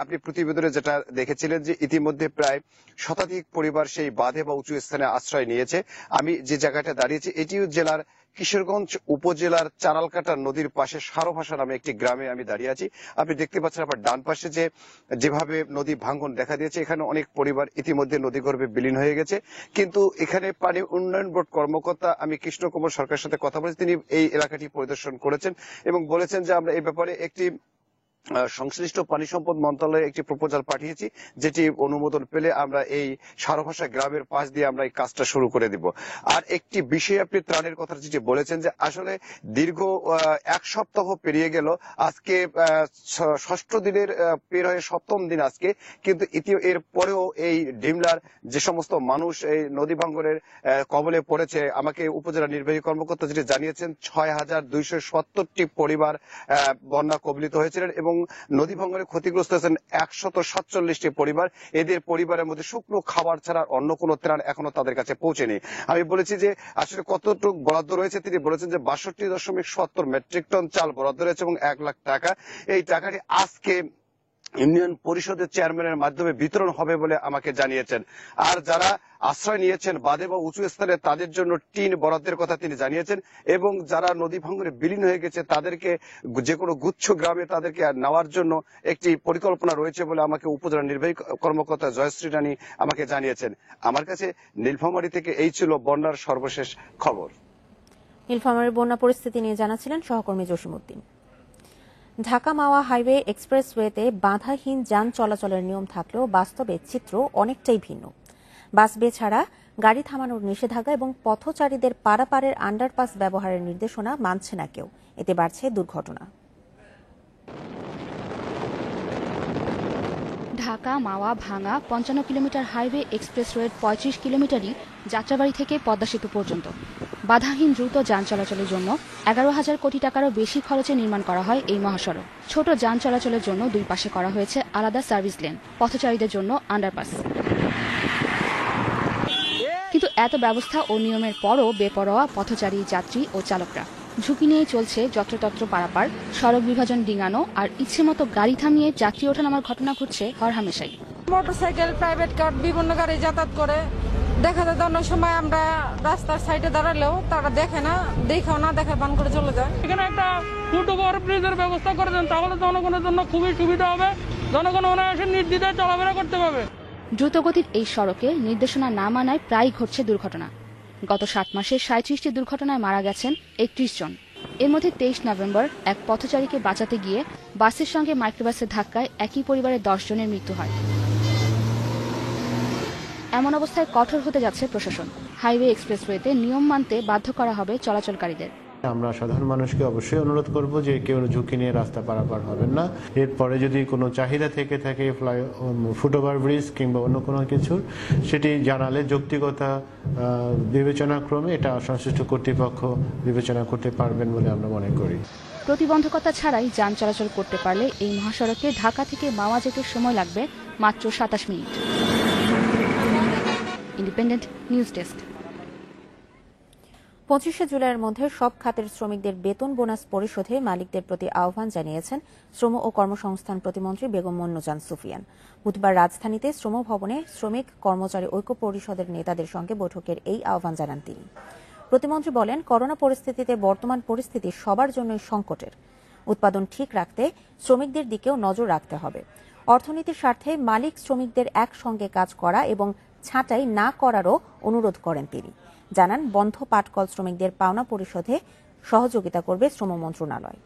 আপনি প্রতিবেদনে যেটা দেখেছিলেন যে ইতিমধ্যে প্রায় শতাধিক পরিবার সেই বাঁধে বা উঁচু স্থানে আশ্রয় নিয়েছে। আমি যে জায়গাটা দাঁড়িয়েছি এটিও জেলার কিশোরগঞ্জ উপজেলার চারালকাটা নদীর পাশে সারোভাষা নামে একটি গ্রামে আমি দাঁড়িয়ে আছি। আপনি দেখতে পাচ্ছেন আপনার ডান পাশে যেভাবে নদী ভাঙন দেখা দিয়েছে, এখানে অনেক পরিবার ইতিমধ্যে নদীগর্ভে বিলীন হয়ে গেছে। কিন্তু এখানে পানি উন্নয়ন বোর্ড কর্মকর্তা আমি কৃষ্ণ কুমার সরকারের সাথে কথা বলেছি। তিনি এই এলাকাটি পরিদর্শন করেছেন এবং বলেছেন যে আমরা এই ব্যাপারে একটি সংশ্লিষ্ট পানি সম্পদ মন্ত্রণালয়ে একটি প্রপোজাল পাঠিয়েছি, যেটি অনুমোদন পেলে আমরা এই সারোভাষা গ্রামের পাশ দিয়ে আমরা এই কাজটা শুরু করে দিব। আর একটি বিষয় আপনি ত্রাণের কথা যেটি বলেছেন যে আসলে দীর্ঘ 1 সপ্তাহ পেরিয়ে গেল, আজকে 6ষ্ঠ দিনের পের হয়ে 7ম দিন আজকে, কিন্তু এর পরেও এই ডিমলার যে সমস্ত মানুষ এই নদী ভাঙ্গনের কবলে পড়েছে, আমাকে উপজেলা নির্বাহী কর্মকর্তা যেটি জানিয়েছেন 6,270টি পরিবার বন্যা কবলিত হয়েছিলেন এবং নদী ভাঙ্গনে ক্ষতিগ্রস্ত হয়েছেন 147টি পরিবার। এদের পরিবারের মধ্যে শুকনো খাবার ছাড়া অন্য কোনো ত্রাণ এখনো তাদের কাছে পৌঁছেনি। আমি বলেছি যে আসলে কতটুকু বরাদ্দ রয়েছে, তিনি বলেছেন যে 62.70 মেট্রিক টন চাল বরাদ্দ রয়েছে এবং 1 লাখ টাকা। এই টাকাটি আজকে ইউনিয়ন পরিষদের চেয়ারম্যানের মাধ্যমে বিতরণ হবে বলে আমাকে জানিয়েছেন। আর যারা আশ্রয় নিয়েছেন বাঁধে বা উঁচু স্থানে তাদের জন্য টিন বরাদ্দের কথা তিনি জানিয়েছেন এবং যারা নদী ভাঙ্গনে বিলীন হয়ে গেছে তাদেরকে যে কোনো গুচ্ছ গ্রামে তাদেরকে নেওয়ার জন্য একটি পরিকল্পনা রয়েছে বলে আমাকে উপজেলা নির্বাহী কর্মকর্তা জয়শ্রী রানী আমাকে জানিয়েছেন। আমার কাছে নীলফামারী থেকে এই ছিল বন্যার সর্বশেষ খবর। নীলফামারীর বন্যা পরিস্থিতি নিয়ে জানাচ্ছিলেন সহকর্মী জসিম উদ্দিন। ঢাকা মাওয়া হাইওয়ে এক্সপ্রেসওয়েতে বাধাহীন যান চলাচলের নিয়ম থাকলেও বাস্তবে চিত্র অনেকটাই ভিন্ন। বাস বে ছাড়া গাড়ি থামানোর নিষেধাজ্ঞা এবং পথচারীদের পারাপারের আন্ডারপাস ব্যবহারের নির্দেশনা মানছে না কেউ। এতে বাড়ছে দুর্ঘটনা। ঢাকা মাওয়া ভাঙা 55 কিলোমিটার হাইওয়ে এক্সপ্রেসওয়ের 35 কিলোমিটারই যাত্রাবাড়ি থেকে পদ্মা সেতু পর্যন্ত বাধাহীন দ্রুত যান চলাচলের জন্য 11,000 কোটি টাকারও বেশি খরচে নির্মাণ করা হয় এই মহাসড়ক। ছোট যান চলাচলের জন্য দুই পাশে করা হয়েছে আলাদা সার্ভিস লেন, পথচারীদের জন্য আন্ডারপাস। কিন্তু এত ব্যবস্থা ও নিয়মের পরও বেপরোয়া পথচারী, যাত্রী ও চালকরা। ঝুঁকি নিয়ে চলছে যত্রতত্র পারাপার, সড়ক বিভাজন ডিঙানো আর ইচ্ছেমতো গাড়ি থামিয়ে যাত্রী ওঠানামার ঘটনা ঘটছে হরহামেশাই। মোটরসাইকেল, প্রাইভেট কার, বিভিন্ন গাড়ি যাতায়াত করে। দেখা যায় অনেক সময় আমরা রাস্তার সাইডে দাঁড়ালেও তারা দেখে না, দেখেও না দেখার বান করে চলে যায়। এখানে একটা ফুট ওভার ব্রিজের ব্যবস্থা করে দেন, তাহলে জনগণের জন্য খুবই সুবিধা হবে, জনগণ অনায়াসে নির্দ্বিধায় চলাফেরা করতে পারবে। দ্রুতগতির এই সড়কে নির্দেশনা না মানায় প্রায় ঘটছে দুর্ঘটনা। গত 7 মাসে 37টি দুর্ঘটনায় মারা গেছেন 31 জন। এর মধ্যে 23 নভেম্বর এক পথচারীকে বাঁচাতে গিয়ে বাসের সঙ্গে মাইক্রোবাসের ধাক্কায় একই পরিবারের 10 জনের মৃত্যু হয়। এমন অবস্থায় কঠোর হতে যাচ্ছে প্রশাসন। হাইওয়ে এক্সপ্রেসওয়েতে নিয়ম মানতে বাধ্য করা হবে চলাচলকারীদের। আমরা সাধারণ মানুষকে অবশ্যই অনুরোধ করব যে কেউ ঝুঁকি নিয়ে রাস্তা পারাপার হবেন না। এরপরে যদি কোনো চাহিদা থেকে থাকে ফুটওভার ব্রিজ কিংবা অন্য কোনো কিছুর, সেটি জানালে যৌক্তিকতা বিবেচনাক্রমে এটা সংশ্লিষ্ট কর্তৃপক্ষ বিবেচনা করতে পারবেন বলে আমরা মনে করি। প্রতিবন্ধকতা ছাড়াই যান চলাচল করতে পারলে এই মহাসড়কে ঢাকা থেকে মাওয়া যেতে সময় লাগবে মাত্র 27 মিনিট। Independent news desk. 25শে জুলাইয়ের মধ্যে সব খাতের শ্রমিকদের বেতন বোনাস পরিশোধে মালিকদের প্রতি আহ্বান জানিয়েছেন শ্রম ও কর্মসংস্থান প্রতিমন্ত্রী বেগম মন্নুজান সুফিয়ান। বুধবার রাজধানীতে শ্রম ভবনে শ্রমিক কর্মচারী ঐক্য পরিষদের নেতাদের সঙ্গে বৈঠকের এই আহ্বান জানান তিনি। প্রতিমন্ত্রী বলেন, করোনা পরিস্থিতিতে বর্তমান পরিস্থিতি সবার জন্যই সংকটের। উৎপাদন ঠিক রাখতে শ্রমিকদের দিকেও নজর রাখতে হবে। অর্থনীতির স্বার্থে মালিক শ্রমিকদের একসঙ্গে কাজ করা এবং ছাঁটাই না করারও অনুরোধ করেন তিনি। জানান, বন্ধ পাটকল শ্রমিকদের পাওনা পরিশোধে সহযোগিতা করবে শ্রম মন্ত্রণালয়।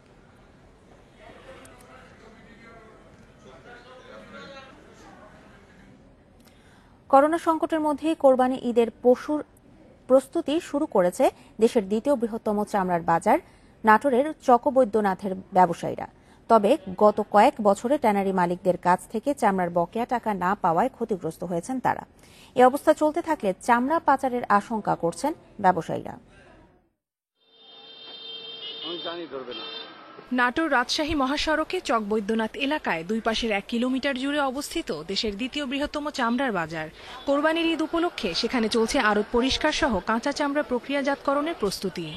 করোনা সংকটের মধ্যে কোরবানি ঈদের পশুর প্রস্তুতি শুরু করেছে দেশের দ্বিতীয় বৃহত্তম চামড়ার বাজার নাটোরের চকবৈদ্যনাথের ব্যবসায়ীরা। তবে গত কয়েক বছরে ট্যানারি মালিকদের কাছ থেকে চামড়ার বকেয়া টাকা না পাওয়ায় ক্ষতিগ্রস্ত হয়েছেন তারা। এ অবস্থা চলতে থাকলে চামড়া পাচারের আশঙ্কা করছেন ব্যবসায়ীরা। নাটোর রাজশাহী মহাসড়কে চকবৈদ্যনাথ এলাকায় দুই পাশের 1 কিলোমিটার জুড়ে অবস্থিত দেশের দ্বিতীয় বৃহত্তম চামড়ার বাজার। কোরবানির ঈদ উপলক্ষে সেখানে চলছে আড়ত পরিষ্কার সহ কাঁচা চামড়া প্রক্রিয়াজাতকরণের প্রস্তুতি।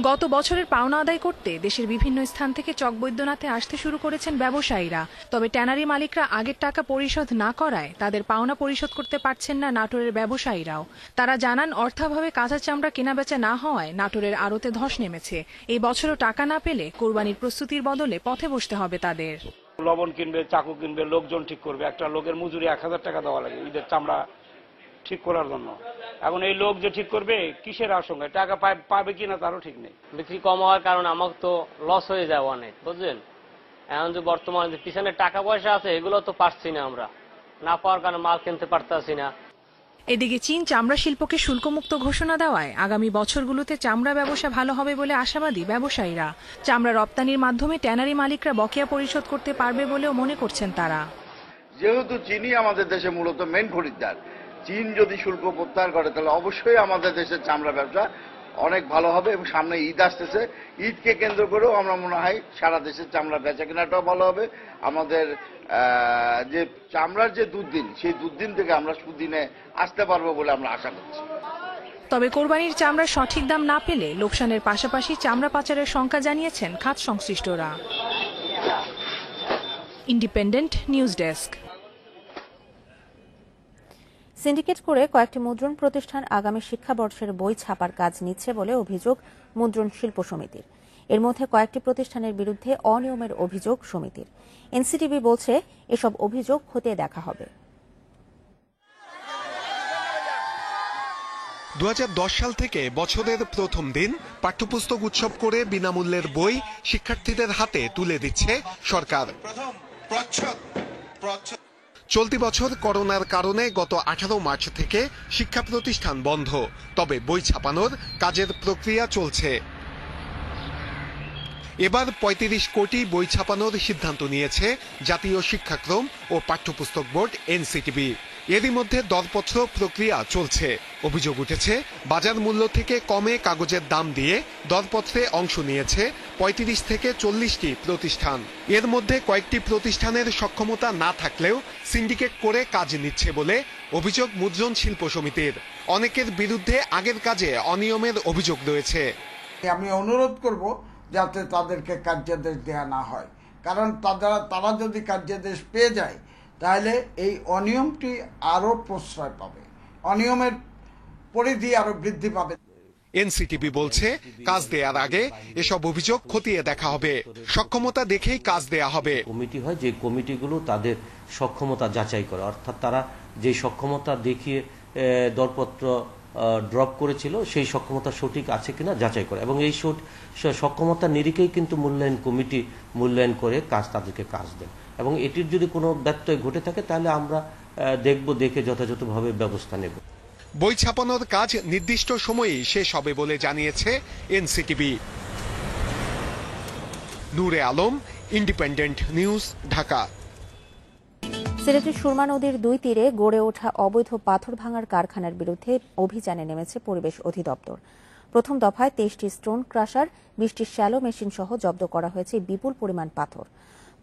গত বছরের পাওনা আদায় করতে দেশের বিভিন্ন স্থান থেকে চকবৈদ্যনাথে আসতে শুরু করেছেন ব্যবসায়ীরা। তবে ট্যানারি মালিকরা আগের টাকা পরিশোধ না করায় তাদের পাওনা পরিশোধ করতে পারছেন না নাটোরের ব্যবসায়ীরাও। তারা জানান, অর্থাভাবে কাঁচা চামড়া কেনাবেচা না হওয়ায় নাটোরের আড়তে ধস নেমেছে। এই বছরও টাকা না পেলে কোরবানির প্রস্তুতির বদলে পথে বসতে হবে তাদের। লবণ কিনবে, চাকু কিনবে, লোকজন ঠিক করবে। একটা লোকের মজুরি 1000 টাকা দেওয়া লাগে ঈদের চামড়া ঠিক করার জন্য। এখন এই লোক যে ঠিক করবে কিসের আশঙ্কা, টাকা পাবে কিনা তারও ঠিক নেই। বিক্রি কম হওয়ার কারণে আমাকে তো লস হয়ে যায় অনেক, বুঝলেন। এখন যে বর্তমানে যে পিছনে টাকা পয়সা আছে এগুলো তো পারছি না, আমরা না পাওয়ার কারণে মাল কিনতে পারতাছি না। এদিকে চীন চামড়া শিল্পকে শুল্কমুক্ত ঘোষণা দেওয়ায় আগামী বছরগুলোতে চামড়া ব্যবসা ভালো হবে বলে আশাবাদী ব্যবসায়ীরা। চামড়া রপ্তানির মাধ্যমে ট্যানারি মালিকরা বকেয়া পরিশোধ করতে পারবে বলেও মনে করছেন তারা। যেহেতু চীনই আমাদের দেশে মূলত মেন খরিদ্দার, চীন যদি শুল্ক প্রত্যাহার করে তাহলে অবশ্যই আমাদের দেশের চামড়া ব্যবসা অনেক ভালো হবে। এবং সামনে ঈদ আসতেছে, ঈদকে কেন্দ্র করেও আমরা মনে হয় সারা দেশের চামড়া বেচা কেনাটাও ভালো হবে। আমাদের যে চামড়ার যে দুর্দিন, সেই দুর্দিন থেকে আমরা সুদিনে আসতে পারবো বলে আমরা আশা করছি। তবে কোরবানির চামড়ার সঠিক দাম না পেলে লোকসানের পাশাপাশি চামড়া পাচারের শঙ্কা জানিয়েছেন খাত সংশ্লিষ্টরা। Independent news desk. সিন্ডিকেট করে কয়েকটি মুদ্রণ প্রতিষ্ঠান আগামী শিক্ষাবর্ষের বই ছাপার কাজ নিচ্ছে বলে অভিযোগ মুদ্রণ শিল্প সমিতির। এর মধ্যে কয়েকটি প্রতিষ্ঠানের বিরুদ্ধে অনিয়মের অভিযোগ সমিতির। এনসিটিবি বলছে এসব অভিযোগ খতিয়ে দেখা হবে। 2010 সাল থেকে বছরের প্রথম দিন পাঠ্যপুস্তক উৎসব করে বিনামূল্যের বই শিক্ষার্থীদের হাতে তুলে দিচ্ছে সরকার। চলতি বছর করোনার কারণে গত 18 মার্চ থেকে শিক্ষা প্রতিষ্ঠান বন্ধ, তবে বই ছাপানোর কাজের প্রক্রিয়া চলছে। এবার 35 কোটি বই ছাপানোর সিদ্ধান্ত নিয়েছে জাতীয় শিক্ষাক্রম ও পাঠ্যপুস্তক বোর্ড এনসিটিবি। এরই মধ্যে দরপত্র প্রক্রিয়া চলছে। অভিযোগ উঠেছে বাজার মূল্য থেকে কমে কাগজের দাম দিয়ে দরপত্রে অংশ নিয়েছে 35 থেকে 40টি প্রতিষ্ঠান। এর মধ্যে কয়েকটি প্রতিষ্ঠানের সক্ষমতা না থাকলেও সিন্ডিকেট করে কাজ নিচ্ছে বলে অভিযোগ মুদ্রণ শিল্প সমিতির। অনেকের বিরুদ্ধে আগের কাজে অনিয়মের অভিযোগ রয়েছে। আমি অনুরোধ করব যাতে তাদেরকে কার্যাদেশ দেয়া না হয়, কারণ তারা যদি কার্যাদেশ পেয়ে যায় তাহলে এই অনিয়মটি আরো প্রশ্রয় পাবে, অনিয়মের পরিধি আরো বৃদ্ধি পাবে। এনসিটিবি বলছে কাজ দেওয়ার আগে এসব অভিযোগ খতিয়ে দেখা হবে, সক্ষমতা দেখেই কাজ দেয়া হবে। কমিটি হয়, যে কমিটিগুলো তাদের সক্ষমতা যাচাই করে, অর্থাৎ তারা যে সক্ষমতা দেখিয়ে দরপত্র ড্রপ করেছিল সেই সক্ষমতা সঠিক আছে কিনা যাচাই করে, এবং এই সক্ষমতার নিরিখেই কিন্তু মূল্যায়ন কমিটি মূল্যায়ন করে তাদেরকে কাজ দেয়। এবং এটির যদি কোনো ব্যত্যয় ঘটে থাকে তাহলে আমরা দেখব, দেখে যথাযথভাবে ব্যবস্থা নেব। বই ছাপানোর কাজ নির্দিষ্ট সময়েই শেষ হবে বলে জানিয়েছে এনসিটিভি। নূরে আলম, ইন্ডিপেন্ডেন্ট নিউজ, ঢাকা। সিলেটের সুরমা নদীর দুই তীরে গড়ে ওঠা অবৈধ পাথর ভাঙার কারখানার বিরুদ্ধে অভিযানে নেমেছে পরিবেশ অধিদপ্তর। প্রথম দফায় 23টি স্টোন ক্রাশার, 20টি শ্যালো মেশিন সহ জব্দ করা হয়েছে বিপুল পরিমাণ পাথর।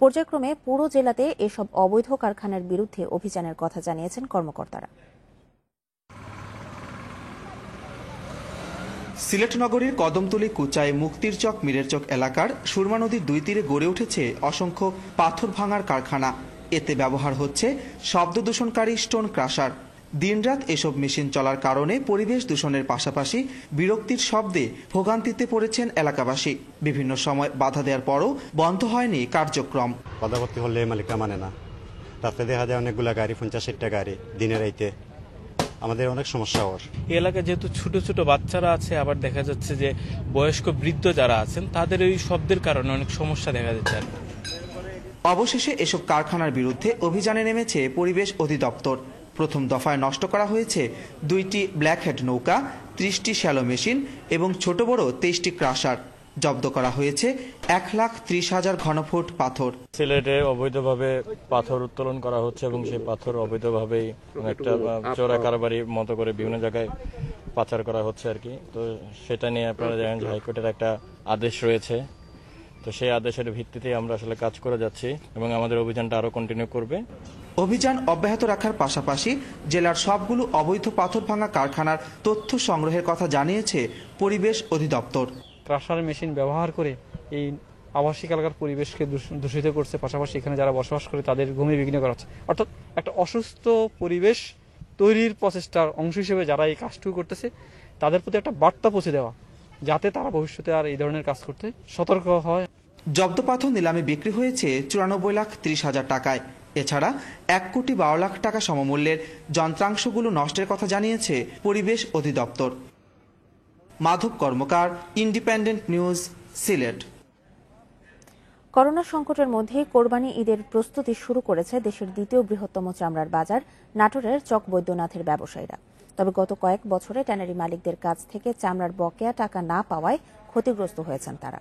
পর্যায়ক্রমে পুরো জেলাতে এসব অবৈধ কারখানার বিরুদ্ধে অভিযানের কথা জানিয়েছেন কর্মকর্তারা। সিলেট নগরীর কদমতলী, কুচাই, মুক্তির চক, মীরের চক এলাকার সুরমা নদীর দুই তীরে গড়ে উঠেছে অসংখ্য পাথর ভাঙার কারখানা। এতে ব্যবহার হচ্ছে শব্দ দূষণকারী স্টোন ক্রাশার। দিনরাত এসব মেশিন চলার কারণে পরিবেশ দূষণের পাশাপাশি বিরক্তির শব্দে ভোগান্তিতে পড়েছেন এলাকাবাসী। বিভিন্ন সময় বাধা দেওয়ার পরও বন্ধ হয়নি কার্যক্রম। বাধা করতে হলে মালিকরা মানে না। রাতে দেখা যায় অনেকগুলা গাড়ি, 50-60টা গাড়ি দিনের রাইতে, আমাদের অনেক সমস্যা হওয়ার। এই এলাকায় যেহেতু ছোট ছোট বাচ্চারা আছে, আবার দেখা যাচ্ছে যে বয়স্ক বৃদ্ধ যারা আছেন তাদের এই শব্দের কারণে অনেক সমস্যা দেখা যাচ্ছে। অবশেষে এসব কারখানার বিরুদ্ধে অভিযানে নেমেছে পরিবেশ অধিদপ্তর। প্রথম দফায় নষ্ট করা হয়েছে 2টি ব্ল্যাকহেড নৌকা, 30টি শ্যালো মেশিন এবং ছোট বড় 23টি ক্রাশার। জব্দ করা হয়েছে 1,30,000 ঘনফুট পাথর। সিলেটে অবৈধভাবে পাথর উত্তোলন করা হচ্ছে এবং সেই পাথর অবৈধভাবেই একটা চোরা কারবারির মতো করে বিভিন্ন জায়গায় পাচার করা হচ্ছে আর কি। তো সেটা নিয়ে আপনারা জানেন যে হাইকোর্টের একটা আদেশ রয়েছে। তো সেই আদেশের ভিত্তিতে আমরা আসলে কাজ করে যাচ্ছি এবং আমাদের অভিযানটা আরো কন্টিনিউ করবে। অভিযান অব্যাহত রাখার পাশাপাশি জেলার সবগুলো অবৈধ পাথর ভাঙা কারখানার তথ্য সংগ্রহের কথা জানিয়েছে পরিবেশ অধিদপ্তর। ক্রাশার মেশিন ব্যবহার করে এই আবাসিক এলাকার পরিবেশকে দূষিত করছে, পাশাপাশি এখানে যারা বসবাস করে তাদের ঘুমে বিঘ্ন করা হচ্ছে। অর্থাৎ একটা অসুস্থ পরিবেশ তৈরির প্রচেষ্টার অংশ হিসেবে যারা এই কাজটুকু করতেছে তাদের প্রতি একটা বার্তা পৌঁছে দেওয়া, যাতে তারা ভবিষ্যতে আর এই ধরনের কাজ করতে সতর্ক হয়। জব্দ পাথর নিলামে বিক্রি হয়েছে 94,30,000 টাকায়। এছাড়া 1,12 লাখ টাকা সমমূল্যের যন্ত্রাংশগুলো নষ্টের কথা জানিয়েছে পরিবেশ অধিদপ্তর। মাধব কর্মকার, ইন্ডিপেন্ডেন্ট নিউজ, সিলেট। করোনা সংকটের মধ্যে কোরবানি ঈদের প্রস্তুতি শুরু করেছে দেশের দ্বিতীয় বৃহত্তম চামড়ার বাজার নাটোরের চক বৈদ্যনাথের ব্যবসায়ীরা। তবে গত কয়েক বছরে ট্যানারি মালিকদের কাছ থেকে চামড়ার বকেয়া টাকা না পাওয়ায় ক্ষতিগ্রস্ত হয়েছেন তারা।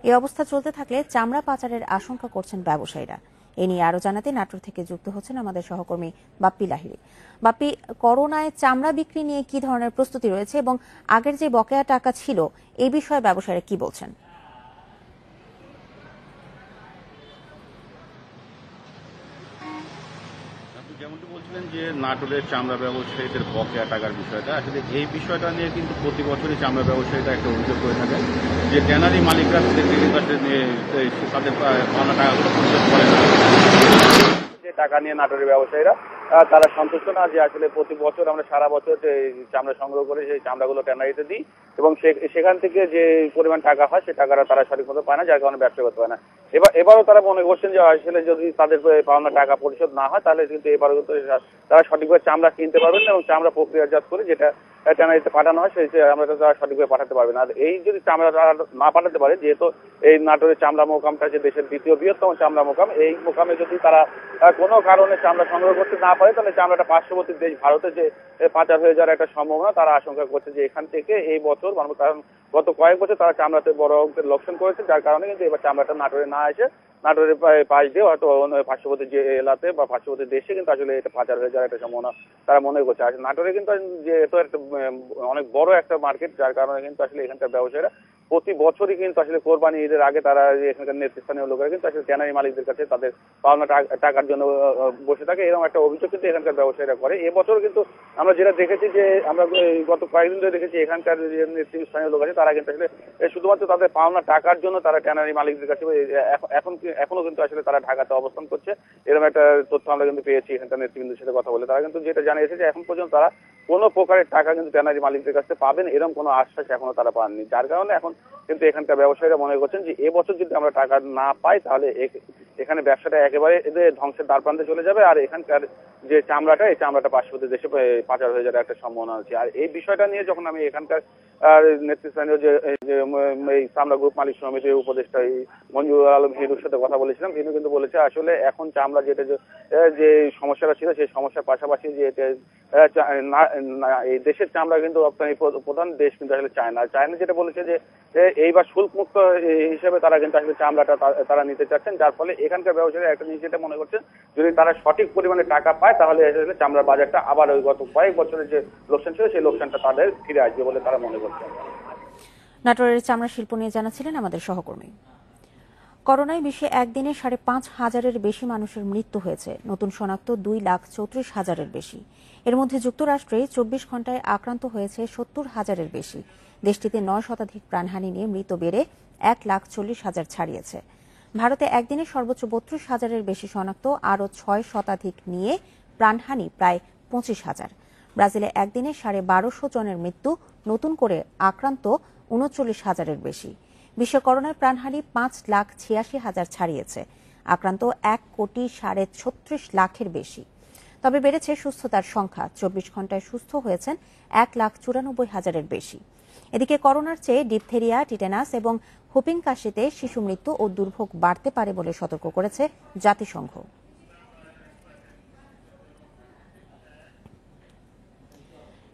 এই অবস্থা চলতে থাকলে চামড়া পাচারের আশঙ্কা করছেন ব্যবসায়ীরা। এ নিয়ে আরো জানাতে নাটোর থেকে যুক্ত হচ্ছেন আমাদের সহকর্মী বাপ্পি লাহিড়ী। বাপ্পি, করোনায় চামড়া বিক্রি নিয়ে কি ধরনের প্রস্তুতি রয়েছে এবং আগের যে বকেয়া টাকা ছিল এই বিষয়ে ব্যবসায়ীরা কি বলছেন? যেমনটি বলছিলেন যে নাটোরের চামড়া ব্যবসায়ীদের বকেয়া টাকার বিষয়টা, আসলে এই বিষয়টা নিয়ে কিন্তু প্রতি বছরই চামড়া ব্যবসায়ীরা একটা অভিযোগ করে থাকেন যে ট্যানারি মালিকরা তাদের পাওনা টাকাগুলো পরিশোধ করে না। যে টাকা নিয়ে নাটোরের ব্যবসায়ীরা তারা সন্তুষ্ট না, যে আসলে প্রতি বছর আমরা সারা বছর চামড়া সংগ্রহ করে সেই চামড়াগুলো ট্যানারিতে দিই এবং সেখান থেকে যে পরিমাণ টাকা হয় সেই টাকাটা তারা সঠিক মতো পায় না, যার কারণে ব্যবসা করতে পারে না। এবারও তারা মনে করছেন যে আসলে যদি তাদের পাওনা টাকা পরিশোধ না হয় তাহলে কিন্তু এবারও কিন্তু তারা সঠিকভাবে চামড়া কিনতে পারবেন না এবং চামড়া প্রক্রিয়াজাত করে যেটা ট্যানারিতে পাঠানো হয় সেই আমরা তারা সঠিকভাবে পাঠাতে পারবে না। আর এই যদি চামড়া তারা না পাঠাতে পারে, যেহেতু এই নাটোরের চামড়া মোকামটা যে দেশের দ্বিতীয় বৃহত্তম চামড়া মোকাম, এই মোকামে যদি তারা কোনো কারণে চামড়া সংগ্রহ করতে না পারে তাহলে চামড়াটা পার্শ্ববর্তী দেশ ভারতে যে পাচার হয়ে যাওয়ার একটা সম্ভাবনা তারা আশঙ্কা করছে যে এখান থেকে এই বছর, কারণ গত কয়েক বছর তারা চামড়াতে বড় অঙ্কের লোকসান করেছে, যার কারণে কিন্তু এবার চামড়াটা নাটোরে না এসে নাটোরের পাশ দিয়ে হয়তো পার্শ্ববর্তী যে এলাকাতে বা পার্শ্ববর্তী দেশে কিন্তু আসলে এটা পাচার হয়ে যাওয়ার একটা সম্ভাবনা তারা মনে করছে। আর নাটোরে কিন্তু যেহেতু একটা অনেক বড় একটা মার্কেট, যার কারণে কিন্তু আসলে এখানকার ব্যবসায়ীরা প্রতি বছরই কিন্তু আসলে কোরবানি ঈদের আগে তারা এখানকার নেতৃস্থানীয় লোকেরা কিন্তু আসলে ট্যানারি মালিকদের কাছে তাদের পাওনা টাকার জন্য বসে থাকে, এরকম একটা অভিযোগ কিন্তু এখানকার ব্যবসায়ীরা করে। এবছর কিন্তু আমরা যেটা দেখেছি যে আমরা গত কয়েকদিন ধরে দেখেছি এখানকার যে নেতৃস্থানীয় লোক আছে তারা কিন্তু আসলে শুধুমাত্র তাদের পাওনা টাকার জন্য তারা ট্যানারি মালিকদের কাছে এখনো কিন্তু আসলে তারা ঢাকাতে অবস্থান করছে, এরকম একটা তথ্য আমরা কিন্তু পেয়েছি এখানকার নেতৃবৃন্দের সাথে কথা বলে। তারা কিন্তু যেটা জানিয়েছে যে এখন পর্যন্ত তারা কোনো প্রকারের টাকা কিন্তু ট্যানারি মালিকদের কাছে পাবেন এরকম কোনো আশ্বাস এখনো তারা পাননি, যার কারণে এখন কিন্তু এখানকার ব্যবসায়ীরা মনে করছেন যে এবছর যদি আমরা টাকা না পাই তাহলে এখানে ব্যবসাটা একেবারে ধ্বংসের দ্বারপ্রান্তে চলে যাবে, আর এখানকার যে চামড়াটা এই চামড়াটা পার্শ্ববর্তী দেশে পাচার হয়ে যাওয়ার একটা সম্ভাবনা আছে। আর এই বিষয়টা নিয়ে যখন আমি এখানকার নেতৃস্থানীয় যে এই চামড়া গ্রুপ মালিক সমিতির উপদেষ্টা মঞ্জুর আলম হিরুর সাথে কথা বলেছিলাম, তিনি কিন্তু বলেছে আসলে এখন চামড়া যেটা যে সমস্যাটা ছিল সেই সমস্যার পাশাপাশি যে এই দেশের চামড়া কিন্তু রপ্তানি প্রধান দেশ কিন্তু আসলে চায়না যেটা বলেছে যে এইবার শুল্ক মুক্ত হিসেবে তারা কিন্তু আসলে চামড়াটা তারা নিতে চাচ্ছেন, যার ফলে এখানকার ব্যবসায়ীরা একটা জিনিস যেটা মনে করছেন যদি তারা সঠিক পরিমাণে টাকা পায় তাহলে আসলে চামড়ার বাজারটা আবার ওই গত কয়েক বছরের যে লোকসান ছিল সেই লোকসানটা তাদের ফিরে আসবে বলে তারা মনে করছেন। নাটোরের চামড়া শিল্প নিয়ে জানাচ্ছিলেন আমাদের সহকর্মী। করোনায় বিশ্বে একদিনে 5,500-এর বেশি মানুষের মৃত্যু হয়েছে, নতুন শনাক্ত 2,34,000-এর বেশি। এর মধ্যে যুক্তরাষ্ট্রে 24 ঘন্টায় আক্রান্ত হয়েছে 70,000-এর বেশি। দেশটিতে 9 শতাধিক প্রাণহানি নিয়ে মৃত্যু বেড়ে 1,40,000 ছাড়িয়েছে। ভারতে একদিনে সর্বোচ্চ 32,000-এর বেশি শনাক্ত, আরও 6 শতাধিক নিয়ে প্রাণহানি প্রায় 25,000। ব্রাজিলে একদিনে 1250 জনের মৃত্যু, নতুন করে আক্রান্ত 39,000-এর বেশি। বিশ্বে করোনায় প্রাণহানি 5,86,000 ছাড়িয়েছে, আক্রান্ত 1,36,00,000-এর বেশি। তবে বেড়েছে সুস্থতার সংখ্যা, 24 ঘন্টায় সুস্থ হয়েছেন 1,94,000-এর বেশি। এদিকে করোনার চেয়ে ডিপথেরিয়া, টিটেনাস এবং হুপিং কাশিতে শিশু মৃত্যু ও দুর্ভোগ বাড়তে পারে বলে সতর্ক করেছে জাতিসংঘ।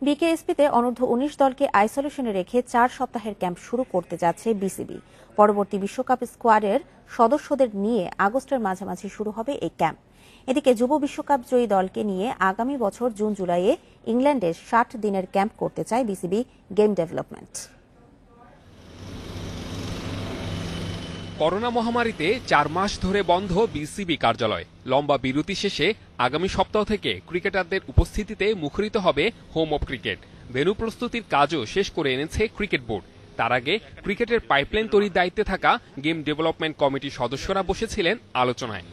বিকেএসপিতে অনূর্ধ্ব 19 দলকে আইসোলেশনে রেখে 4 সপ্তাহের ক্যাম্প শুরু করতে যাচ্ছে বিসিবি। পরবর্তী বিশ্বকাপ স্কোয়াডের সদস্যদের নিয়ে আগস্টের মাঝামাঝি শুরু হবে এই ক্যাম্প। এদিকে যুব বিশ্বকাপ জয়ী দলকে নিয়ে আগামী বছর জুন জুলাইয়ে ইংল্যান্ডে 60 দিনের ক্যাম্প করতে চায় বিসিবি গেম ডেভেলপমেন্ট। করোনা মহামারীতে 4 মাস ধরে বন্ধ বিসিবি কার্যালয়। লম্বা বিরতি শেষে আগামী সপ্তাহ থেকে ক্রিকেটারদের উপস্থিতিতে মুখরিত হবে হোম অব ক্রিকেট। ভেন্যু প্রস্তুতির কাজও শেষ করে এনেছে ক্রিকেট বোর্ড। তার আগে ক্রিকেটের পাইপলাইন তৈরির দায়িত্বে থাকা গেম ডেভেলপমেন্ট কমিটির সদস্যরা বসেছিলেন আলোচনায়।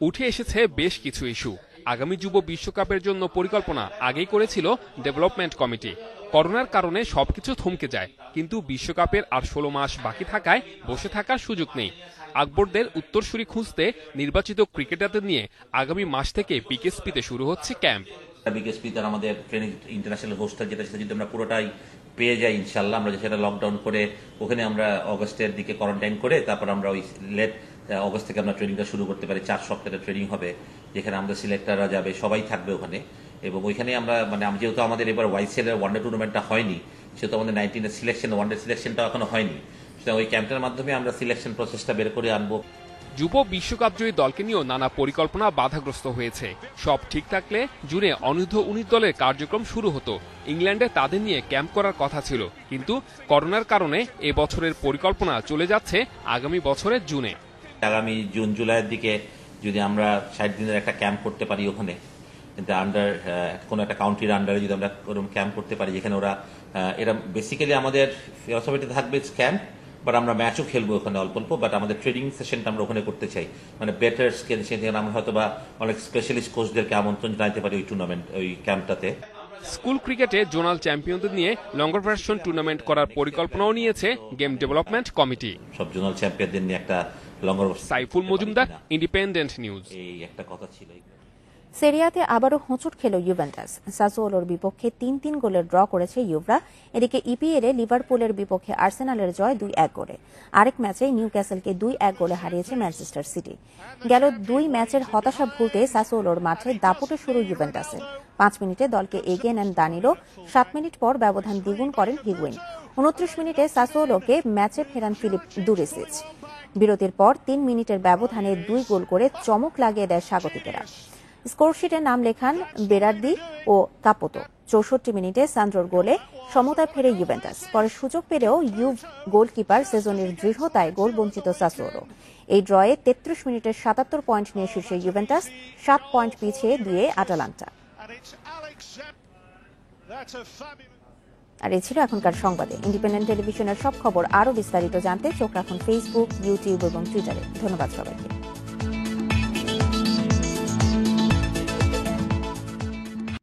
উঠে এসেছে বেশ কিছু ইস্যু। আগামী যুব বিশ্বকাপের জন্য পরিকল্পনা আগেই করেছিল ডেভেলপমেন্ট কমিটি। করোনার কারণে সবকিছু থমকে যায়, কিন্তু বিশ্বকাপের আর 16 মাস বাকি থাকায় বসে থাকার সুযোগ নেই। আকবরদের উত্তরসূরি খুঁজতে নির্বাচিত ক্রিকেটারদের নিয়ে আগামী মাস থেকে বিকেএসপিতে শুরু হচ্ছে ক্যাম্প। বিকেএসপিতে আমাদের ট্রেনিং ইন্টারন্যাশনাল হোস্টেল যেটা সেটা যদি আমরা পুরোটাই পেয়ে যাই ইনশাল্লাহ, আমরা সেটা লকডাউন করে ওখানে আমরা অগস্টের দিকে কোয়ারেন্টাইন করে তারপর আমরা ওই লেট অগস্ট থেকে আমরা ট্রেনিংটা শুরু করতে পারি। 4 সপ্তাহের ট্রেনিং হবে, যেখানে আমরা সিলেক্টররা যাবে, সবাই থাকবে ওখানে। এবং ওইখানে আমরা যেহেতু আমাদের এবার ওয়াইসিএলের ওয়ানডে টুর্নামেন্টটা হয়নি, সেহেতু আমাদের 19 সিলেকশন ওয়ানডে সিলেকশনটা এখনো হয়নি। সুতরাং ওই ক্যাম্পের মাধ্যমে আমরা সিলেকশন প্রসেসটা বের করে আনবো। যুব বিশ্বকাপ জয়ী দলকে নিয়েও নানা পরিকল্পনা বাধাগ্রস্ত হয়েছে। সব ঠিক থাকলে জুনে অনূর্ধ্ব 19 দলের কার্যক্রম শুরু হতো। ইংল্যান্ডে তাদের নিয়ে ক্যাম্প করার কথা ছিল, কিন্তু করোনার কারণে এবছরের পরিকল্পনা চলে যাচ্ছে আগামী বছরের জুনে। আগামী জুন জুলাইয়ের দিকে যদি আমরা 60 দিনের একটা ক্যাম্প করতে পারি ওখানে, আন্ডার কোনো একটা কাউন্ট্রির আন্ডারে যদি আমরা ওরকম ক্যাম্প করতে পারি, যেখানে ওরা এরা বেসিক্যালি আমাদের ফিলসফিতে থাকবে ক্যাম্প, বাট আমরা ম্যাচও খেলবো ওখানে অল্প অল্প, বাট আমাদের ট্রেনিং সেশনটা আমরা ওখানে করতে চাই। বেটার স্কেল, সেখানে আমরা হয়তো বা অনেক স্পেশালিস্ট কোচদেরকে আমন্ত্রণ জানাতে পারি ওই টুর্নামেন্ট, ওই ক্যাম্পটাতে। স্কুল ক্রিকেটে জোনাল চ্যাম্পিয়নদের নিয়ে লঙ্গর ভার্সন টুর্নামেন্ট করার পরিকল্পনাও নিয়েছে গেম ডেভেলপমেন্ট কমিটি। সব জোনাল চ্যাম্পিয়নদের নিয়ে একটা লঙ্গর। Saiful Majumdar, independent news. এই একটা কথা ছিল। সেরিয়াতে আবারও হোঁচট খেল ইউভেন্টাস। সাসুওলোর বিপক্ষে 3-3 গোলের ড্র করেছে ইউভরা। এদিকে ইপিএলে লিভারপুলের বিপক্ষে আর্সেনালের জয় 2-1 গোলে। আরেক ম্যাচে নিউক্যাসলকে 2-1 গোলে হারিয়েছে ম্যানচেস্টার সিটি। গেল 2 ম্যাচের হতাশা ভুলতে সাসুওলোর মাঠে দাপুটে শুরু ইউভেন্টাসের। 5 মিনিটে দলকে এগিয়ে নেন দানিলো। 7 মিনিট পর ব্যবধান দ্বিগুণ করেন হিগুইন। 29 মিনিটে সাসুওলোকে ম্যাচে ফেরান ফিলিপ দুরিসিচ। বিরতির পর 3 মিনিটের ব্যবধানে 2 গোল করে চমক লাগিয়ে দেয় স্বাগতিকেরা। স্কোরশিটে নাম লেখান বেরার্দি ও কাপোতো। 64 মিনিটে সান্দ্রোর গোলে সমতায় ফেরে ইউভেন্টাস। পরে সুযোগ পেলেও ইউভ গোলকিপার সেজনের দৃঢ়তায় গোল বঞ্চিত সাসুওলো। এই ড্রয়ে 33 মিনিটের 77 পয়েন্ট নিয়ে শীর্ষে ইউভেন্টাস, 7 পয়েন্ট পিছিয়ে দিয়ে আটালান্টা। আর এই ছিল এখনকার সংবাদে। ইন্ডিপেন্ডেন্ট টেলিভিশনের সব খবর আরও বিস্তারিত জানতে চোখ রাখুন ফেসবুক, ইউটিউব এবং টুইটারে। ধন্যবাদ সবাইকে।